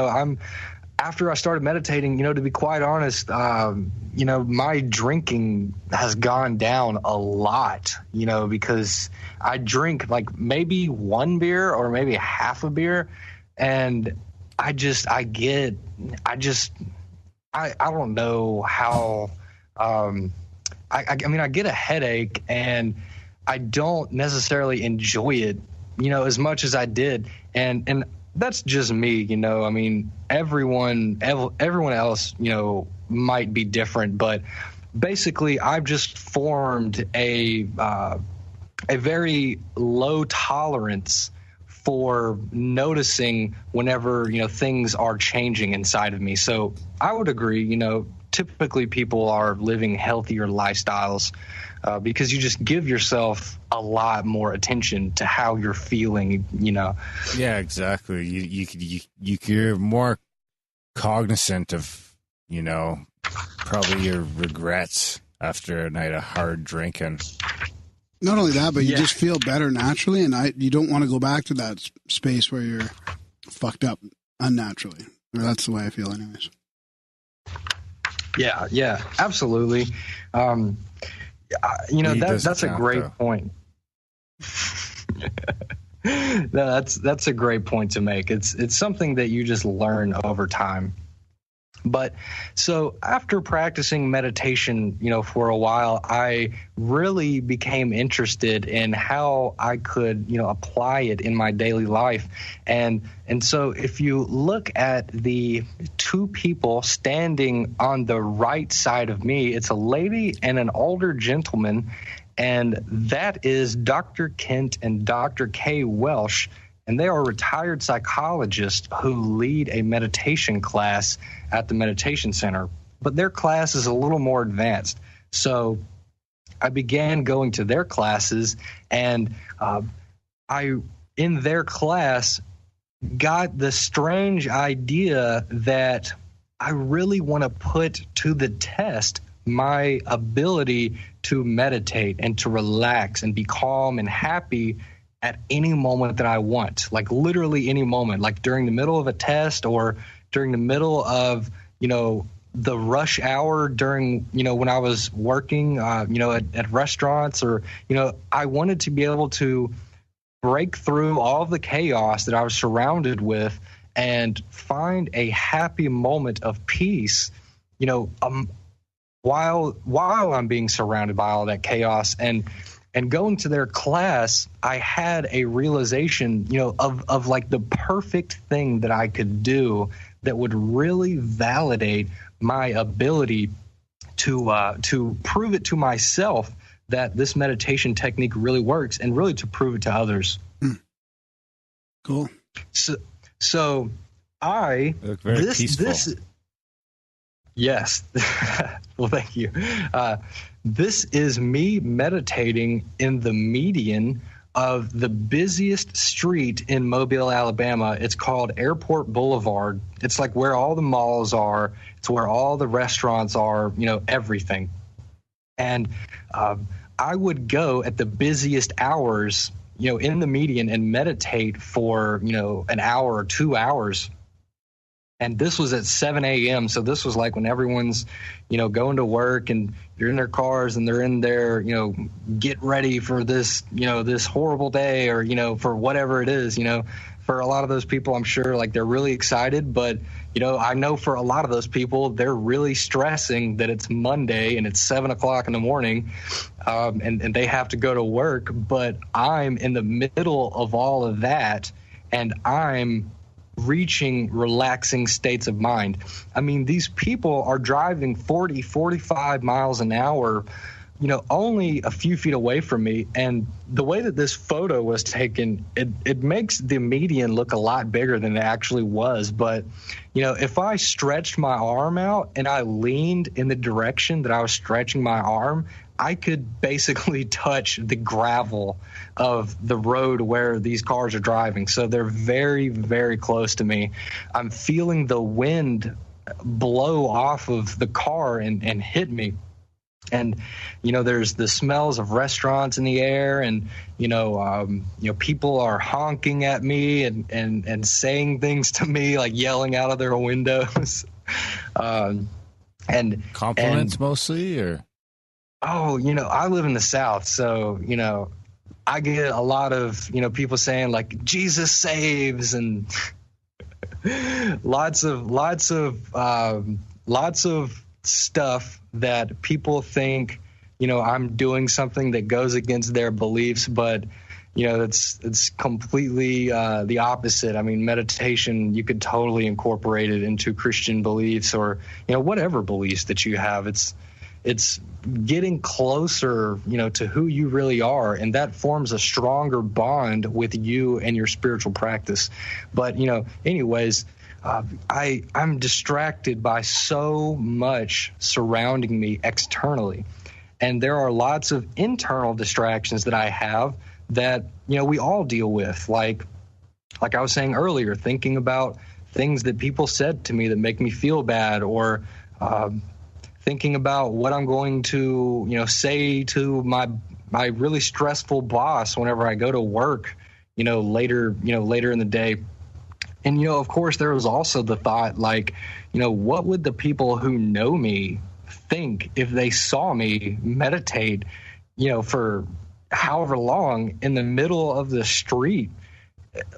after I started meditating, to be quite honest, my drinking has gone down a lot, because I drink like maybe one beer or maybe half a beer. And I don't know how, I get a headache, and I don't necessarily enjoy it, as much as I did. And that's just me, I mean, everyone else, might be different, but basically I've just formed a very low tolerance for noticing whenever, things are changing inside of me. So I would agree, typically people are living healthier lifestyles because you just give yourself a lot more attention to how you're feeling, Yeah, exactly. You're more cognizant of, probably your regrets after a night of hard drinking. Not only that, but you just feel better naturally, and you don't want to go back to that space where you're fucked up unnaturally. Or that's the way I feel anyways. Yeah, absolutely. That's a great point. That's a great point to make. It's something that you just learn over time. But so after practicing meditation, for a while, I really became interested in how I could, apply it in my daily life. And so if you look at the two people standing on the right side of me, it's a lady and an older gentleman, and that is Dr. Kent and Dr. Kay Welsh. And they are retired psychologists who lead a meditation class at the meditation center. But their class is a little more advanced. So I began going to their classes, and in their class, got the strange idea that I really want to put to the test my ability to meditate and to relax and be calm and happy at any moment that I want, like literally any moment, like during the middle of a test or during the middle of, the rush hour during, when I was working, at restaurants, or, I wanted to be able to break through all of the chaos that I was surrounded with and find a happy moment of peace, while I'm being surrounded by all that chaos. And going to their class, I had a realization, of like the perfect thing that I could do that would really validate my ability to prove it to myself that this meditation technique really works, and really to prove it to others. Cool. So I look very peaceful. Yes. Well, thank you. This is me meditating in the median of the busiest street in Mobile, Alabama. It's called Airport Boulevard. It's like where all the malls are. It's where all the restaurants are, everything. And I would go at the busiest hours, in the median, and meditate for, an hour or 2 hours. And this was at 7 a.m. So this was like when everyone's, going to work, and you're in their cars and they're in their, get ready for this, this horrible day, or, for whatever it is, for a lot of those people, I'm sure like they're really excited. But, I know for a lot of those people, they're really stressing that it's Monday and it's 7 o'clock in the morning, and they have to go to work. But I'm in the middle of all of that, and I'm reaching relaxing states of mind. I mean, these people are driving 40, 45 miles an hour, only a few feet away from me. And the way that this photo was taken, it makes the median look a lot bigger than it actually was. But, if I stretched my arm out and I leaned in the direction that I was stretching my arm, I could basically touch the gravel of the road where these cars are driving. So they're very, very close to me. I'm feeling the wind blow off of the car and hit me. And, there's the smells of restaurants in the air, and, people are honking at me and saying things to me, like yelling out of their windows. And compliments mostly, or? Oh, I live in the South, so, I get a lot of, people saying like Jesus saves, and lots of stuff that people think, I'm doing something that goes against their beliefs, but it's completely the opposite. I mean, meditation, you could totally incorporate it into Christian beliefs, or whatever beliefs that you have. It's getting closer, to who you really are, and that forms a stronger bond with you and your spiritual practice. But, anyways, I'm distracted by so much surrounding me externally. And there are lots of internal distractions that I have that, we all deal with. Like I was saying earlier, thinking about things that people said to me that make me feel bad, or thinking about what I'm going to, say to my really stressful boss whenever I go to work, later in the day. And, of course, there was also the thought, like, what would the people who know me think if they saw me meditate, for however long in the middle of the street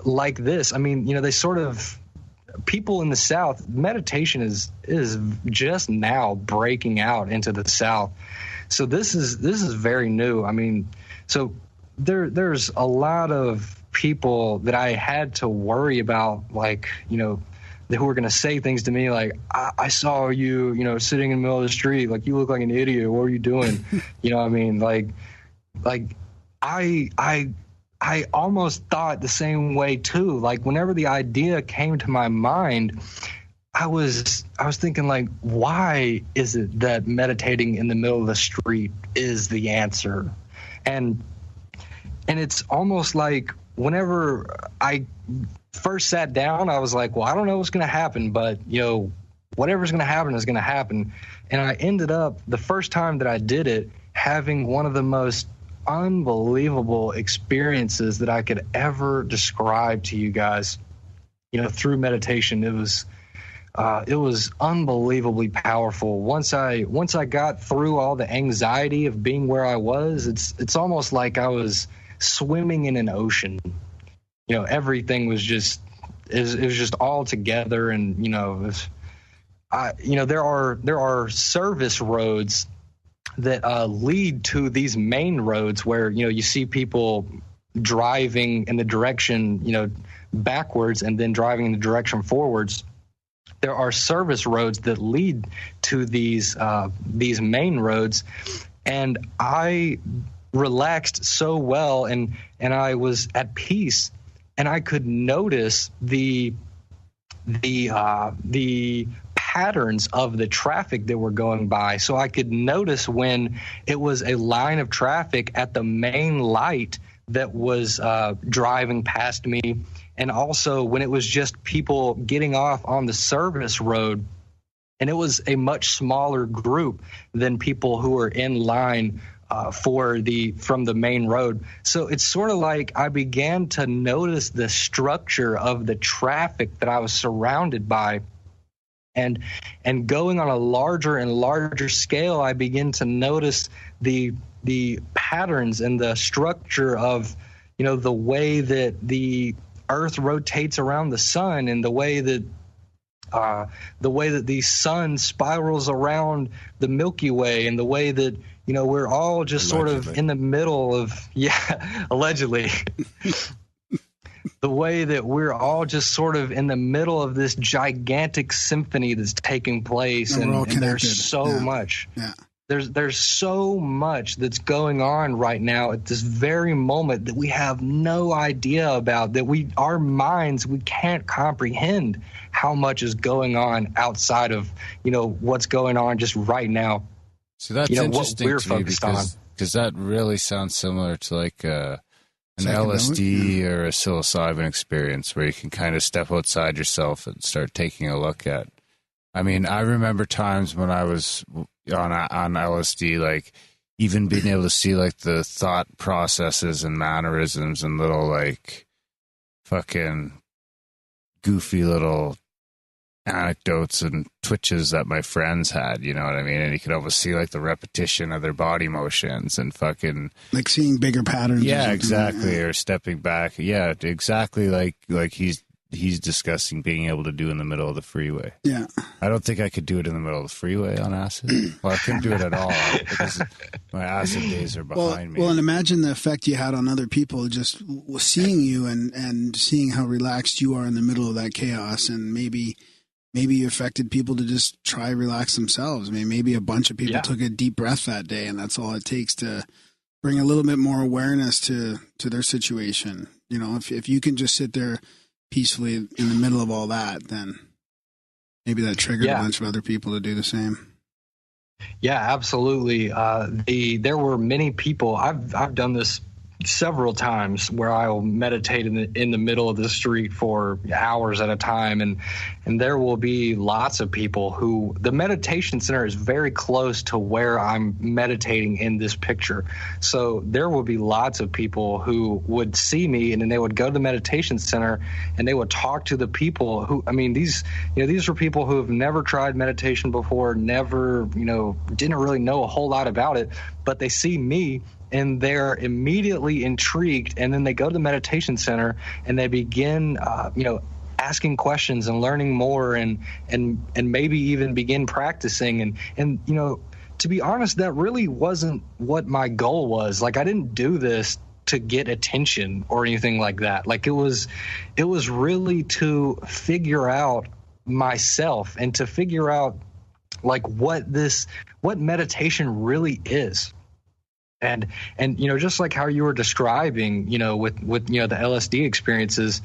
like this? I mean, they sort of people in the South, meditation is just now breaking out into the South. So this is very new. I mean, so there's a lot of people that I had to worry about, like, who were going to say things to me like, I saw you, sitting in the middle of the street, like, you look like an idiot. What are you doing? You know what I mean? Like I almost thought the same way too. Like, whenever the idea came to my mind, I was thinking, like, why is it that meditating in the middle of the street is the answer? And it's almost like whenever I first sat down, I was like, well, I don't know what's going to happen, but whatever's going to happen is going to happen. And I ended up, the first time that I did it, having one of the most unbelievable experiences that I could ever describe to you guys. Through meditation, it was unbelievably powerful. Once I got through all the anxiety of being where I was, it's almost like I was swimming in an ocean. Everything was just it was just all together, and there are service roads that lead to these main roads where you see people driving in the direction backwards and then driving in the direction forwards. There are service roads that lead to these main roads, and I relaxed so well, and I was at peace, and I could notice the patterns of the traffic that were going by. So I could notice when it was a line of traffic at the main light that was driving past me, and also when it was just people getting off on the service road, and it was a much smaller group than people who were in line from the main road. So it's sort of like I began to notice the structure of the traffic that I was surrounded by. And going on a larger and larger scale, I begin to notice the patterns and the structure of, the way that the Earth rotates around the sun, and the way that the sun spirals around the Milky Way, and the way that we're all just allegedly sort of in the middle of allegedly. The way that we're all just sort of in the middle of this gigantic symphony that's taking place, and there's so much. Yeah. There's so much that's going on right now at this very moment that we have no idea about, that our minds, we can't comprehend how much is going on outside of, what's going on just right now. So that's interesting to me, because that really sounds similar to like an LSD or a psilocybin experience, where you can kind of step outside yourself and start taking a look at. I mean, I remember times when I was on LSD, like even being able to see like the thought processes and mannerisms and little like fucking goofy little anecdotes and twitches that my friends had, you know what I mean? And you could almost see like the repetition of their body motions and fucking like seeing bigger patterns. Yeah, exactly. Or stepping back. Yeah, exactly. Like he's discussing being able to do in the middle of the freeway. Yeah. I don't think I could do it in the middle of the freeway on acid. Well, I couldn't do it at all because my acid days are behind me. Well, and imagine the effect you had on other people just seeing you and seeing how relaxed you are in the middle of that chaos, and maybe you affected people to just try relax themselves. I mean, maybe a bunch of people took a deep breath that day, and that's all it takes to bring a little bit more awareness to their situation. You know, if you can just sit there peacefully in the middle of all that, then maybe that triggered a bunch of other people to do the same. Yeah, absolutely. There were many people. I've done this several times where I'll meditate in the middle of the street for hours at a time, and there will be lots of people who, the meditation center is very close to where I'm meditating in this picture. So there will be lots of people who would see me, and then they would go to the meditation center and they would talk to the people who, I mean, these are people who have never tried meditation before, never, didn't really know a whole lot about it, but they see me and they're immediately intrigued, and then they go to the meditation center and they begin, asking questions and learning more and maybe even begin practicing. And you know, to be honest, that really wasn't what my goal was. Like, I didn't do this to get attention or anything like that. Like, it was really to figure out myself and to figure out like what meditation really is. And you know, just like how you were describing, you know, with you know, the LSD experiences,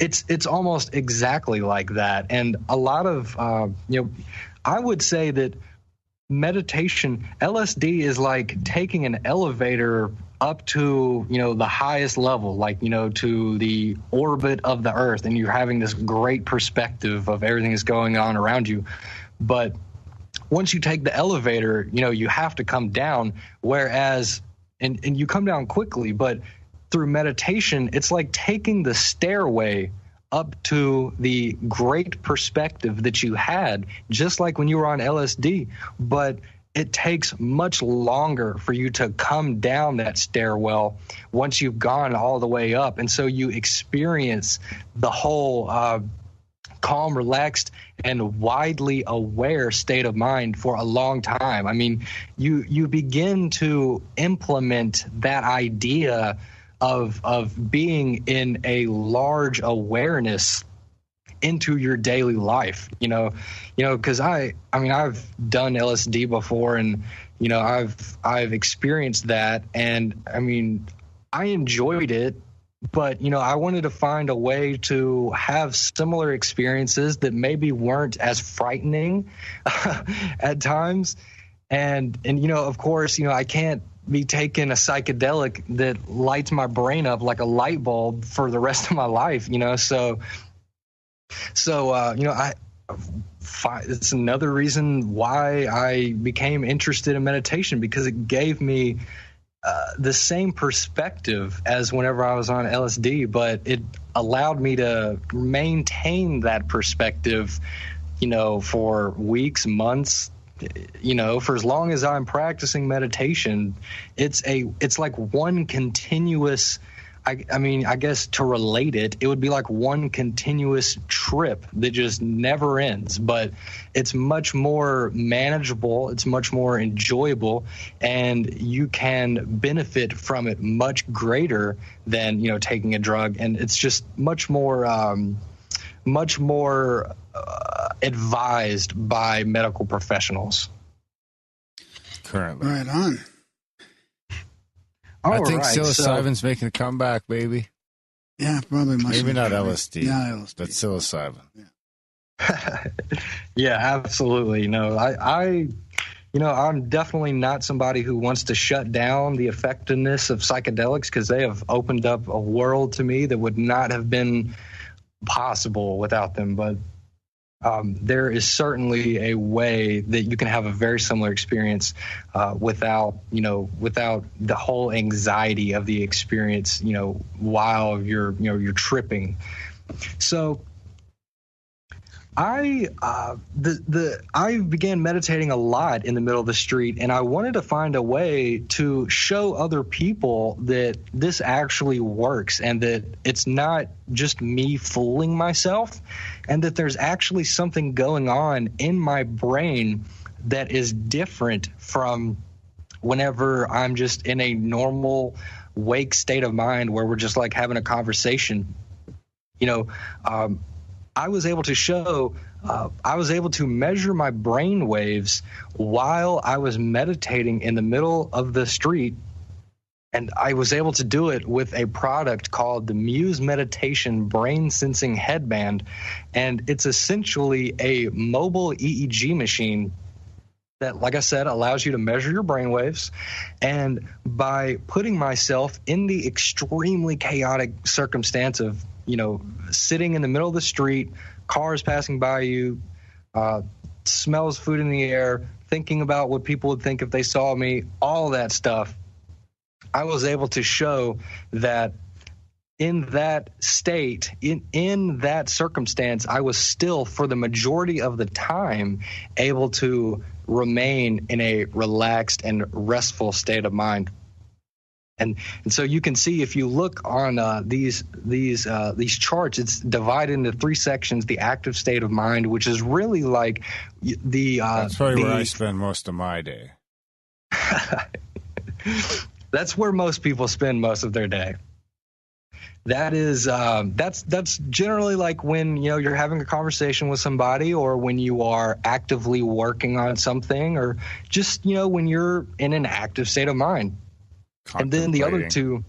it's almost exactly like that. And a lot of you know, I would say that meditation, LSD is like taking an elevator up to, you know, the highest level, like, you know, to the orbit of the earth, and you're having this great perspective of everything that's going on around you. But once you take the elevator, you know, you have to come down, whereas and you come down quickly, but through meditation, it's like taking the stairway up to the great perspective that you had, just like when you were on LSD, but it takes much longer for you to come down that stairwell once you've gone all the way up. And so you experience the whole calm, relaxed, and widely aware state of mind for a long time. I mean, you begin to implement that idea of being in a large awareness into your daily life, you know, because I mean, I've done LSD before, and, you know, I've experienced that, and I mean, I enjoyed it, but, you know, I wanted to find a way to have similar experiences that maybe weren't as frightening at times. And, you know, of course, you know, I can't be taking a psychedelic that lights my brain up like a light bulb for the rest of my life, you know? So you know, it's another reason why I became interested in meditation, because it gave me the same perspective as whenever I was on LSD, but it allowed me to maintain that perspective, you know, for weeks, months, you know, for as long as I'm practicing meditation. It's like one continuous, I mean, I guess to relate it would be like one continuous trip that just never ends, but it's much more manageable, it's much more enjoyable, and you can benefit from it much greater than, you know, taking a drug. And it's just much more advised by medical professionals. Currently. Right on. I think psilocybin's making a comeback, baby. Yeah, probably. Maybe not LSD. Yeah, LSD. But psilocybin. Yeah. Yeah, absolutely. You know, I'm definitely not somebody who wants to shut down the effectiveness of psychedelics, because they have opened up a world to me that would not have been possible without them. But there is certainly a way that you can have a very similar experience without the whole anxiety of the experience, you know, while you're tripping. So I began meditating a lot in the middle of the street, and I wanted to find a way to show other people that this actually works, and that it's not just me fooling myself, and that there's actually something going on in my brain that is different from whenever I'm just in a normal wake state of mind where we're just like having a conversation. You know, I was able to measure my brain waves while I was meditating in the middle of the street. And I was able to do it with a product called the Muse Meditation Brain Sensing Headband. And it's essentially a mobile EEG machine that, like I said, allows you to measure your brain waves. And by putting myself in the extremely chaotic circumstance of, you know, sitting in the middle of the street, cars passing by you, smells food in the air, thinking about what people would think if they saw me, all that stuff, I was able to show that in that state, in that circumstance, I was still, for the majority of the time, able to remain in a relaxed and restful state of mind. And so you can see, if you look on these charts, it's divided into 3 sections: the active state of mind, which is really like the that's probably where I spend most of my day. That's where most people spend most of their day. That is that's generally like when you're having a conversation with somebody, or when you are actively working on something, or just when you're in an active state of mind. And then the other 2,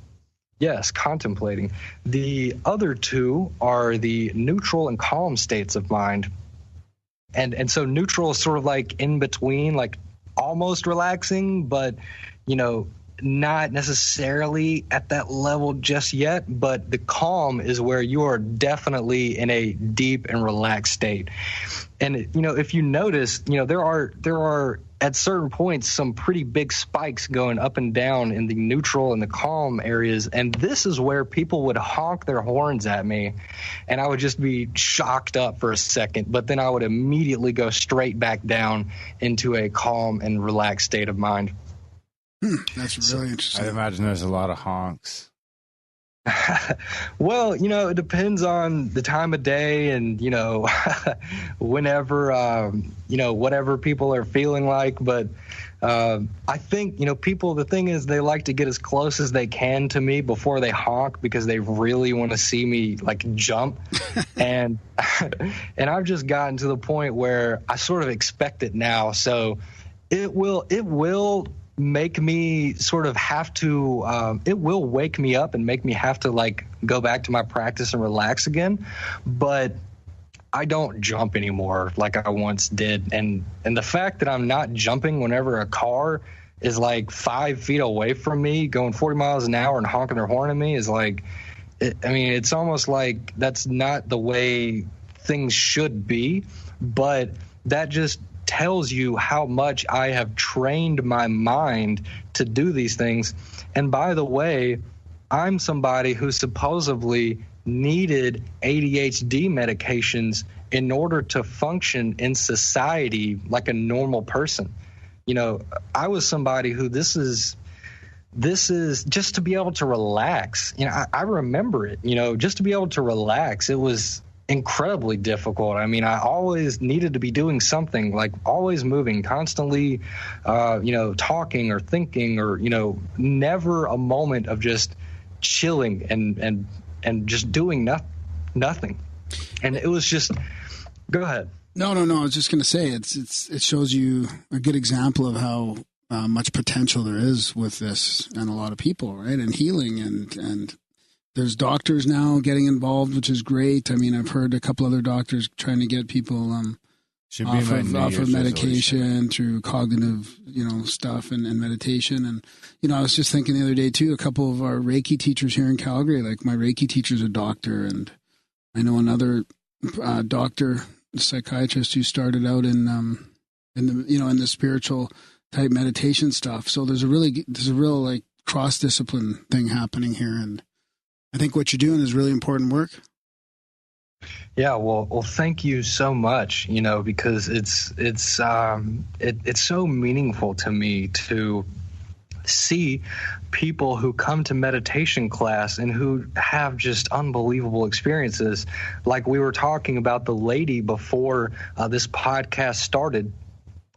yes, contemplating. The other 2 are the neutral and calm states of mind. And so neutral is sort of like in between, like almost relaxing, but not necessarily at that level just yet. But the calm is where you are definitely in a deep and relaxed state. And if you notice, there are at certain points some pretty big spikes going up and down in the neutral and the calm areas, and this is where people would honk their horns at me, and I would just be shocked up for a second, but then I would immediately go straight back down into a calm and relaxed state of mind. That's really interesting. I imagine there's a lot of honks. Well, it depends on the time of day, and whenever whatever people are feeling like. But I think people. The thing is, they like to get as close as they can to me before they honk, because they really want to see me like jump. and I've just gotten to the point where I sort of expect it now. So it will make me sort of have to it will wake me up and make me have to like go back to my practice and relax again, but I don't jump anymore like I once did. And the fact that I'm not jumping whenever a car is like 5 feet away from me going 40 miles an hour and honking their horn at me is like, it's almost like that's not the way things should be. But that just tells you how much I have trained my mind to do these things. And by the way, I'm somebody who supposedly needed ADHD medications in order to function in society like a normal person. I was somebody who this is just to be able to relax. I remember it, just to be able to relax. It was incredibly difficult. I always needed to be doing something, like always moving, constantly, talking or thinking, or, never a moment of just chilling and just doing nothing. And it was just, go ahead. No. I was just going to say it shows you a good example of how much potential there is with this and a lot of people, right? And healing and there's doctors now getting involved, which is great. I've heard a couple other doctors trying to get people off of medication through cognitive, stuff and meditation. And, I was just thinking the other day too, a couple of our Reiki teachers here in Calgary, like my Reiki teacher's a doctor, and I know another doctor, psychiatrist, who started out in the spiritual type meditation stuff. So there's a real like cross-discipline thing happening here. And I think what you're doing is really important work. Yeah, well, thank you so much. Because it's so meaningful to me to see people who come to meditation class and who have just unbelievable experiences. Like we were talking about the lady before this podcast started.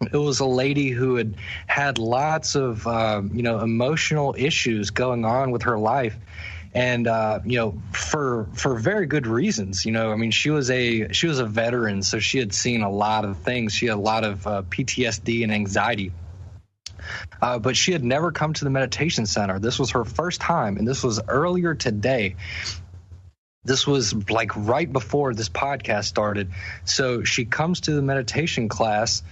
It was a lady who had lots of emotional issues going on with her life. And for very good reasons. She was a veteran, so she had seen a lot of things. She had a lot of PTSD and anxiety. But she had never come to the meditation center. This was her first time, and this was earlier today. This was like right before this podcast started. So she comes to the meditation class,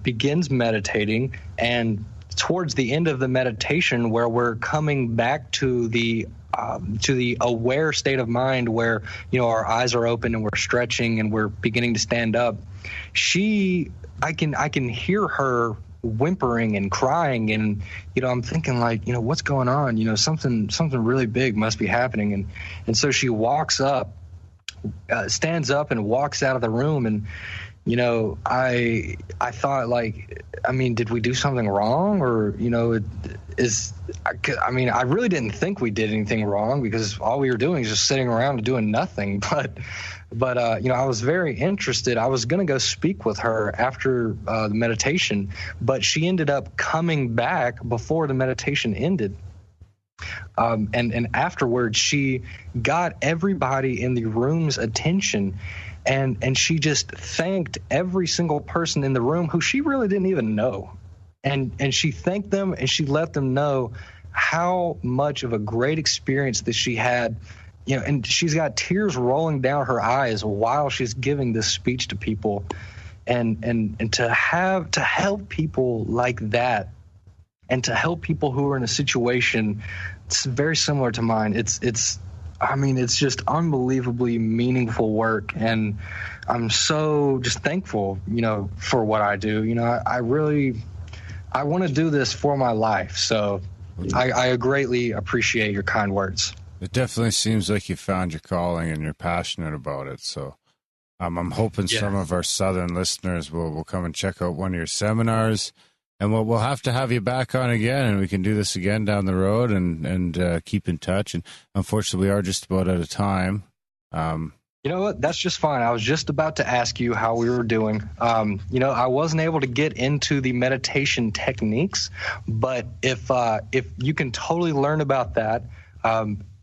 begins meditating, and towards the end of the meditation, where we're coming back to the aware state of mind, where our eyes are open and we're stretching and we're beginning to stand up, I can hear her whimpering and crying, and I'm thinking like, what's going on? Something really big must be happening. And so she walks up, stands up and walks out of the room, I thought, like, I mean, did we do something wrong? Or, I really didn't think we did anything wrong, because all we were doing is just sitting around and doing nothing. But I was very interested. I was going to go speak with her after the meditation, but she ended up coming back before the meditation ended. And afterwards, she got everybody in the room's attention, and she just thanked every single person in the room who she really didn't even know. And she thanked them, and she let them know how much of a great experience that she had. And she's got tears rolling down her eyes while she's giving this speech to people. And to help people like that, and to help people who are in a situation it's very similar to mine. It's just unbelievably meaningful work, and I'm so just thankful, for what I do. I want to do this for my life, so I greatly appreciate your kind words. It definitely seems like you found your calling and you're passionate about it. So I'm hoping some of our southern listeners will come and check out one of your seminars. And we'll have to have you back on again, and we can do this again down the road and keep in touch. And unfortunately, we are just about out of time. You know what? That's just fine. I was just about to ask you how we were doing. I wasn't able to get into the meditation techniques, but if you can totally learn about that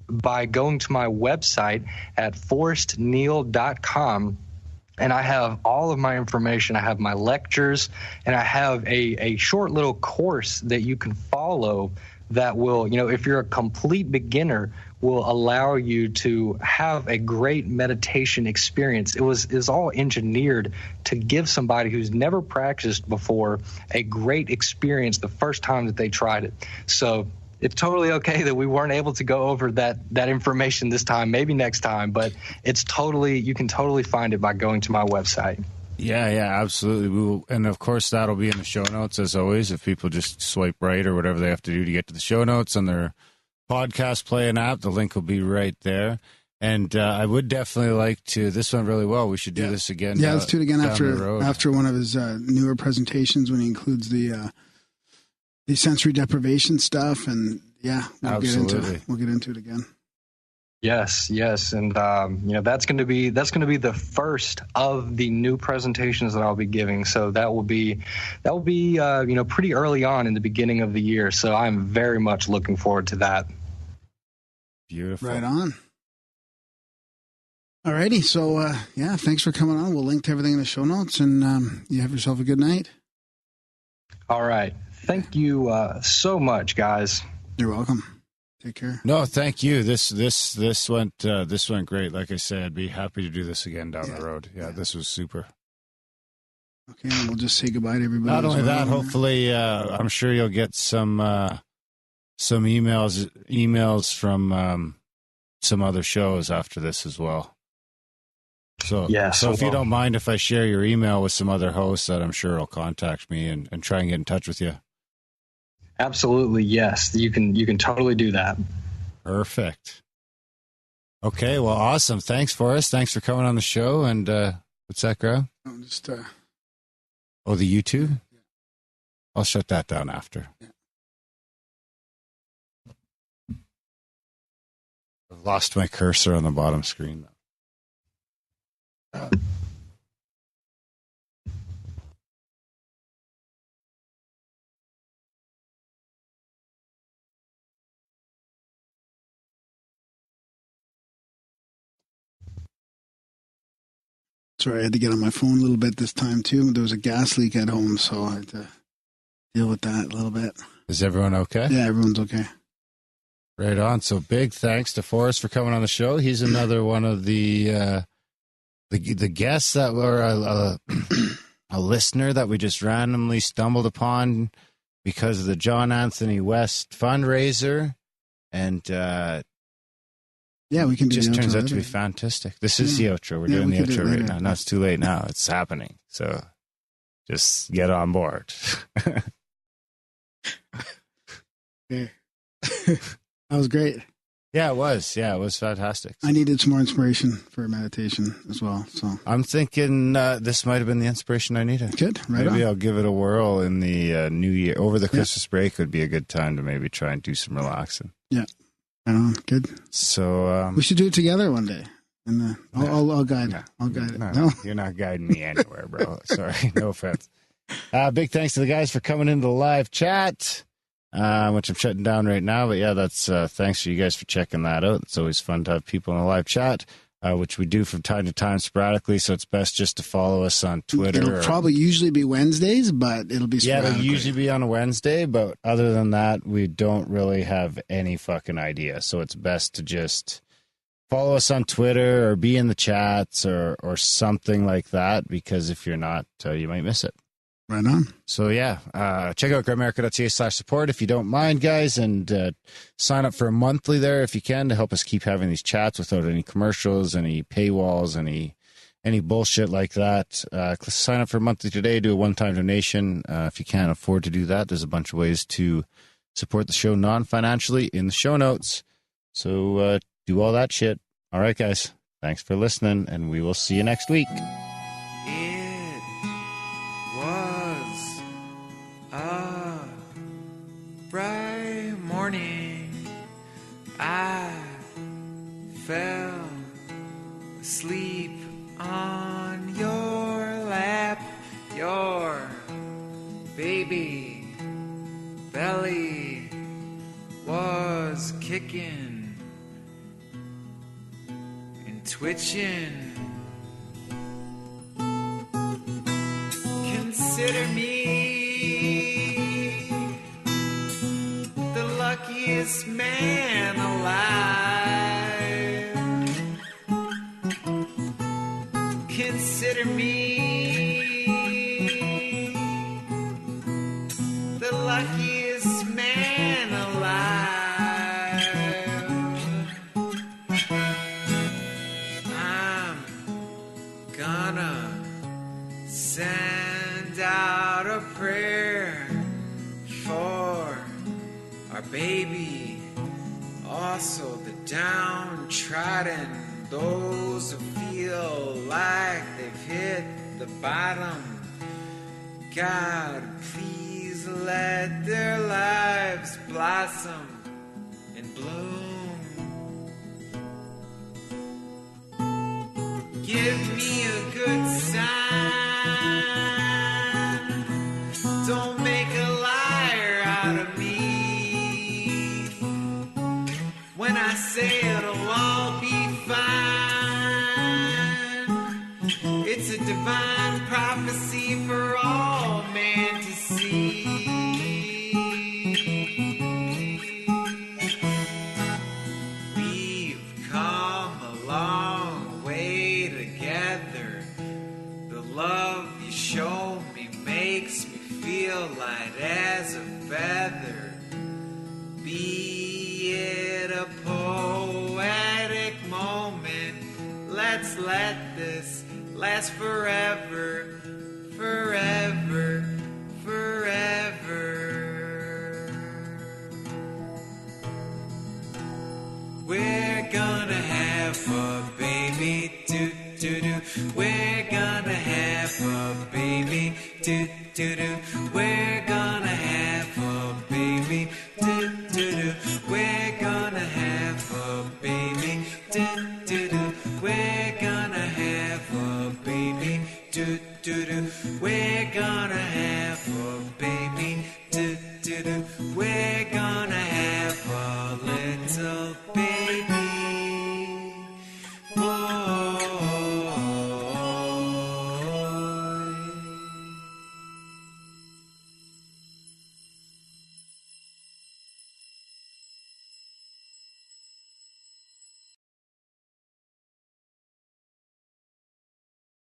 by going to my website at forrestneal.com. And I have all of my information. I have my lectures, and I have a short little course that you can follow that will, if you're a complete beginner, will allow you to have a great meditation experience. It was all engineered to give somebody who's never practiced before a great experience the first time that they tried it. So it's totally okay that we weren't able to go over that information this time, maybe next time, but you can totally find it by going to my website. Yeah, absolutely. We will, and of course that'll be in the show notes as always. If people just swipe right or whatever they have to do to get to the show notes on their podcast playing app, the link will be right there. And I would definitely like to. This went really well. We should do this again. Yeah, let's do it again after one of his newer presentations when he includes the sensory deprivation stuff, and we'll get into it again. Yes, and that's going to be the first of the new presentations that I'll be giving. So that will be pretty early on in the beginning of the year. So I'm very much looking forward to that. Beautiful. Right on. Alrighty, so thanks for coming on. We'll link to everything in the show notes, and you have yourself a good night. All right. Thank you so much, guys. You're welcome. Take care. No, thank you. This went great. Like I said, I'd be happy to do this again down the road. Yeah, this was super. Okay, and we'll just say goodbye to everybody. Not only that, hopefully, I'm sure you'll get some emails from some other shows after this as well. So if you don't mind if I share your email with some other hosts, that I'm sure will contact me and try and get in touch with you. Absolutely, yes. You can totally do that. Perfect. Okay, well, awesome. Thanks, Forrest. Thanks for coming on the show. And what's that, Graham? The YouTube? Yeah. I'll shut that down after. Yeah. I've lost my cursor on the bottom screen, though. Sorry, I had to get on my phone a little bit this time, too. There was a gas leak at home, so I had to deal with that a little bit. Is everyone okay? Yeah, everyone's okay. Right on. So big thanks to Forrest for coming on the show. He's another one of the guests that were a listener that we just randomly stumbled upon because of the John Anthony West fundraiser. And we can do just the turns outro out to be later. fantastic. This is the outro. We're doing the outro right now. No, it's too late now. It's happening. So just get on board. Okay. That was great. Yeah, it was. Yeah, it was fantastic. I needed some more inspiration for meditation as well. So I'm thinking this might have been the inspiration I needed. good. Right Maybe on. I'll give it a whirl in the new year. Over the Christmas break would be a good time to maybe try and do some relaxing. Yeah. Right on. Good. So We should do it together one day. And I'll guide. I'll guide it. No. You're not guiding me anywhere, bro. Sorry, no offense. Big thanks to the guys for coming into the live chat, which I'm shutting down right now. But yeah, that's thanks for you guys for checking that out. It's always fun to have people in the live chat, which we do from time to time sporadically. So it's best just to follow us on Twitter. It'll probably usually be Wednesdays, but it'll be Yeah, it'll usually be on a Wednesday. But other than that, we don't really have any fucking idea. So it's best to just follow us on Twitter or be in the chats or something like that, because if you're not, you might miss it. Right on. So yeah, check out grimerica.ca/support if you don't mind, guys, and sign up for a monthly there if you can to help us keep having these chats without any commercials, any paywalls, any bullshit like that. Sign up for a monthly today, do a one-time donation. If you can't afford to do that, there's a bunch of ways to support the show non-financially in the show notes. So do all that shit. All right, guys. Thanks for listening, and we will see you next week. It was a bright morning. I fell asleep on your lap. Your baby belly was kicking, twitching. Consider me the luckiest man alive. Consider me the luckiest man alive. Send out a prayer for our baby, also the downtrodden, those who feel like they've hit the bottom. God, please let their lives blossom and bloom. Give me a good sign. Don't make a liar out of me. When I say it'll all be fine, it's a divine prophecy for all man to see. We've come a long way together. The love you show me makes me feel light as a feather. Be it a poetic moment, let's let this last forever, forever, forever. We're gonna have a baby, do-do-do. We're gonna have a baby, do-do-do. We're gonna have a baby, do-do-do. We're gonna have a baby, do-do-do. We're gonna have a baby, do-do-do. We're gonna have a baby.